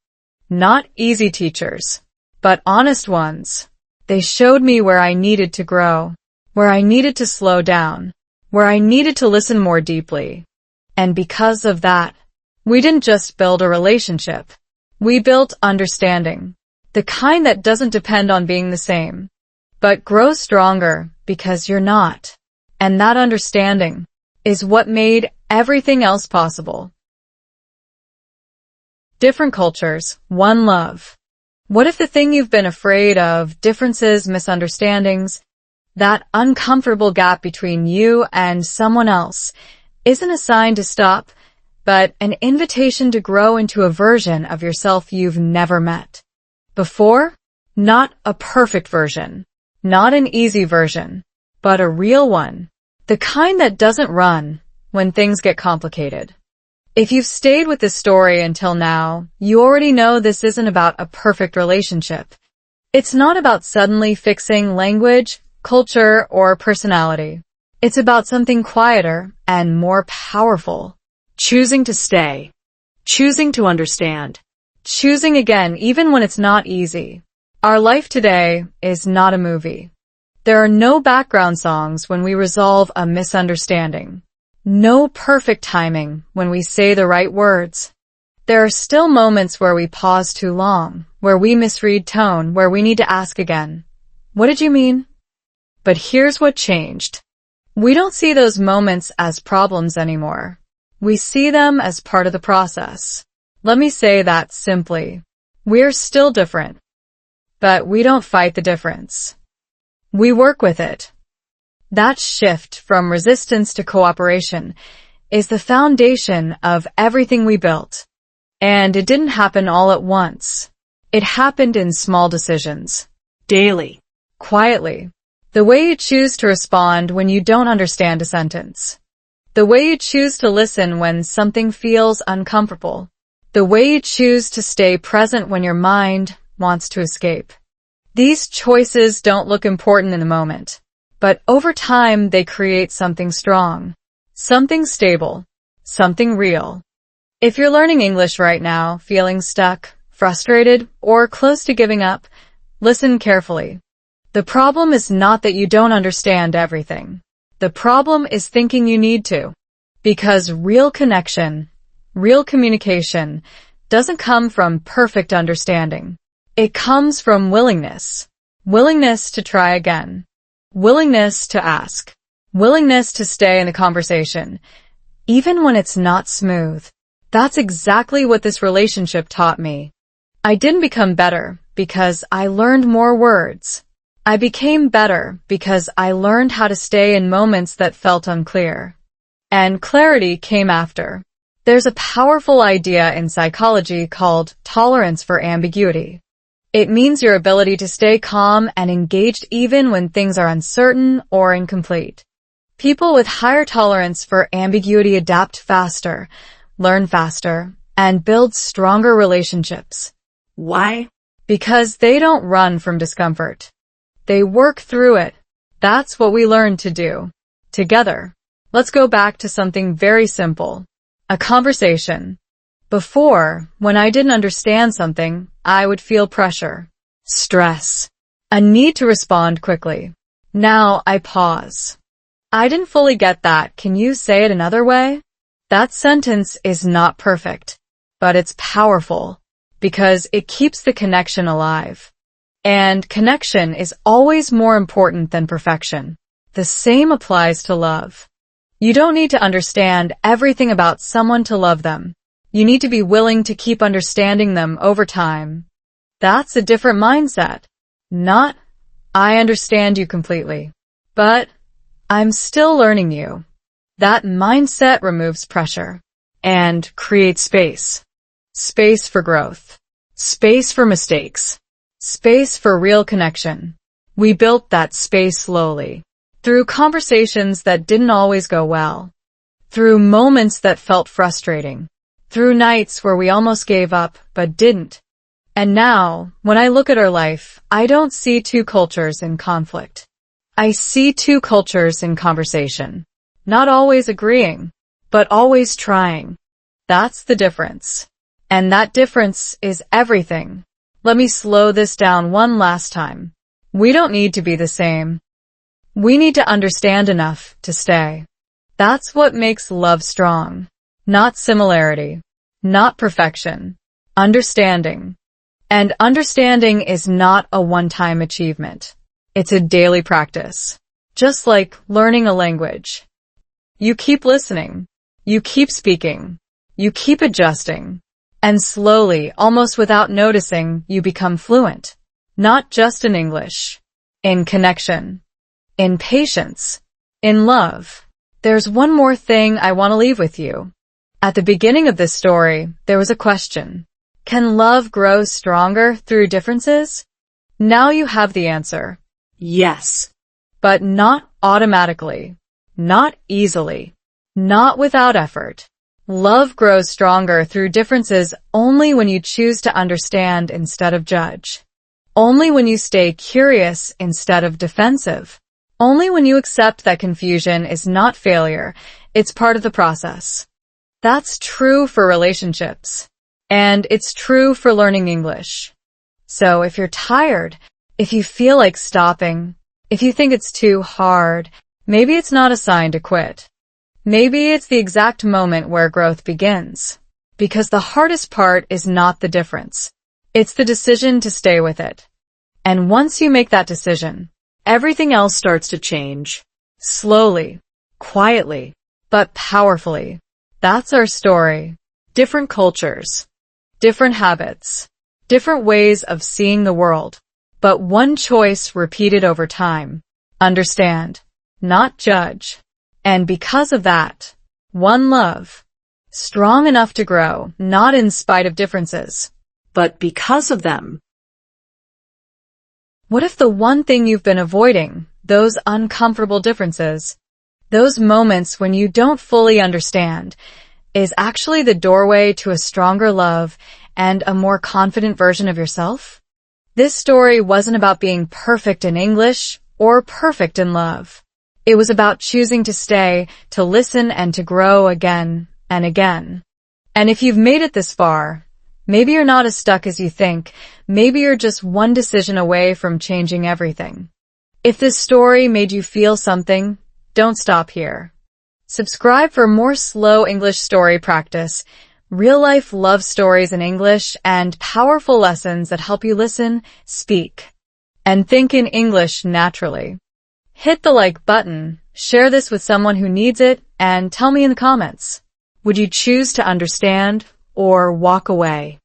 Not easy teachers, but honest ones. They showed me where I needed to grow, where I needed to slow down, where I needed to listen more deeply. And because of that, we didn't just build a relationship. We built understanding, the kind that doesn't depend on being the same, but grows stronger because you're not. And that understanding is what made everything else possible. Different cultures, one love. What if the thing you've been afraid of, differences, misunderstandings, that uncomfortable gap between you and someone else, isn't a sign to stop, but an invitation to grow into a version of yourself you've never met before? Not a perfect version, not an easy version, but a real one. The kind that doesn't run when things get complicated. If you've stayed with this story until now, you already know this isn't about a perfect relationship. It's not about suddenly fixing language, culture, or personality. It's about something quieter and more powerful. Choosing to stay. Choosing to understand. Choosing again even when it's not easy. Our life today is not a movie. There are no background songs when we resolve a misunderstanding. No perfect timing when we say the right words. There are still moments where we pause too long, where we misread tone, where we need to ask again. What did you mean? But here's what changed. We don't see those moments as problems anymore. We see them as part of the process. Let me say that simply. We're still different. But we don't fight the difference. We work with it. That shift from resistance to cooperation is the foundation of everything we built. And it didn't happen all at once. It happened in small decisions. Daily. Quietly. The way you choose to respond when you don't understand a sentence. The way you choose to listen when something feels uncomfortable. The way you choose to stay present when your mind wants to escape. These choices don't look important in the moment. But over time, they create something strong, something stable, something real. If you're learning English right now, feeling stuck, frustrated, or close to giving up, listen carefully. The problem is not that you don't understand everything. The problem is thinking you need to. Because real connection, real communication, doesn't come from perfect understanding. It comes from willingness. Willingness to try again. Willingness to ask. Willingness to stay in the conversation, even when it's not smooth. That's exactly what this relationship taught me. I didn't become better because I learned more words. I became better because I learned how to stay in moments that felt unclear. And clarity came after. There's a powerful idea in psychology called tolerance for ambiguity. It means your ability to stay calm and engaged even when things are uncertain or incomplete. People with higher tolerance for ambiguity adapt faster, learn faster, and build stronger relationships. Why? Because they don't run from discomfort. They work through it. That's what we learned to do. Together. Let's go back to something very simple. A conversation. Before, when I didn't understand something, I would feel pressure, stress, a need to respond quickly. Now I pause. I didn't fully get that. Can you say it another way? That sentence is not perfect, but it's powerful because it keeps the connection alive. And connection is always more important than perfection. The same applies to love. You don't need to understand everything about someone to love them. You need to be willing to keep understanding them over time. That's a different mindset. Not, I understand you completely, but I'm still learning you. That mindset removes pressure and creates space. Space for growth. Space for mistakes. Space for real connection. We built that space slowly. through conversations that didn't always go well, through moments that felt frustrating, through nights where we almost gave up but didn't. And now, when I look at our life, I don't see two cultures in conflict. I see two cultures in conversation, not always agreeing, but always trying. That's the difference. And that difference is everything. Let me slow this down one last time. We don't need to be the same. We need to understand enough to stay. That's what makes love strong. Not similarity. Not perfection. Understanding. And understanding is not a one-time achievement. It's a daily practice. Just like learning a language. You keep listening. You keep speaking. You keep adjusting. And slowly, almost without noticing, you become fluent. Not just in English. In connection. In patience. In love. There's one more thing I want to leave with you. At the beginning of this story, there was a question. Can love grow stronger through differences? Now you have the answer. Yes. But not automatically. Not easily. Not without effort. Love grows stronger through differences only when you choose to understand instead of judge. Only when you stay curious instead of defensive. Only when you accept that confusion is not failure, it's part of the process. That's true for relationships. And it's true for learning English. So if you're tired, if you feel like stopping, if you think it's too hard, maybe it's not a sign to quit. Maybe it's the exact moment where growth begins. Because the hardest part is not the difference. It's the decision to stay with it. And once you make that decision, everything else starts to change. Slowly, quietly, but powerfully. That's our story. Different cultures, different habits, different ways of seeing the world. But one choice repeated over time. Understand, not judge. And because of that, one love. Strong enough to grow, not in spite of differences, But because of them. what if the one thing you've been avoiding, those uncomfortable differences, those moments when you don't fully understand, is actually the doorway to a stronger love and a more confident version of yourself? This story wasn't about being perfect in English or perfect in love. It was about choosing to stay, to listen, and to grow again and again. And if you've made it this far, maybe you're not as stuck as you think. Maybe you're just one decision away from changing everything. If this story made you feel something, don't stop here. Subscribe for more slow English story practice, real-life love stories in English, and powerful lessons that help you listen, speak, and think in English naturally. Hit the like button, share this with someone who needs it, and tell me in the comments. Would you choose to understand or walk away?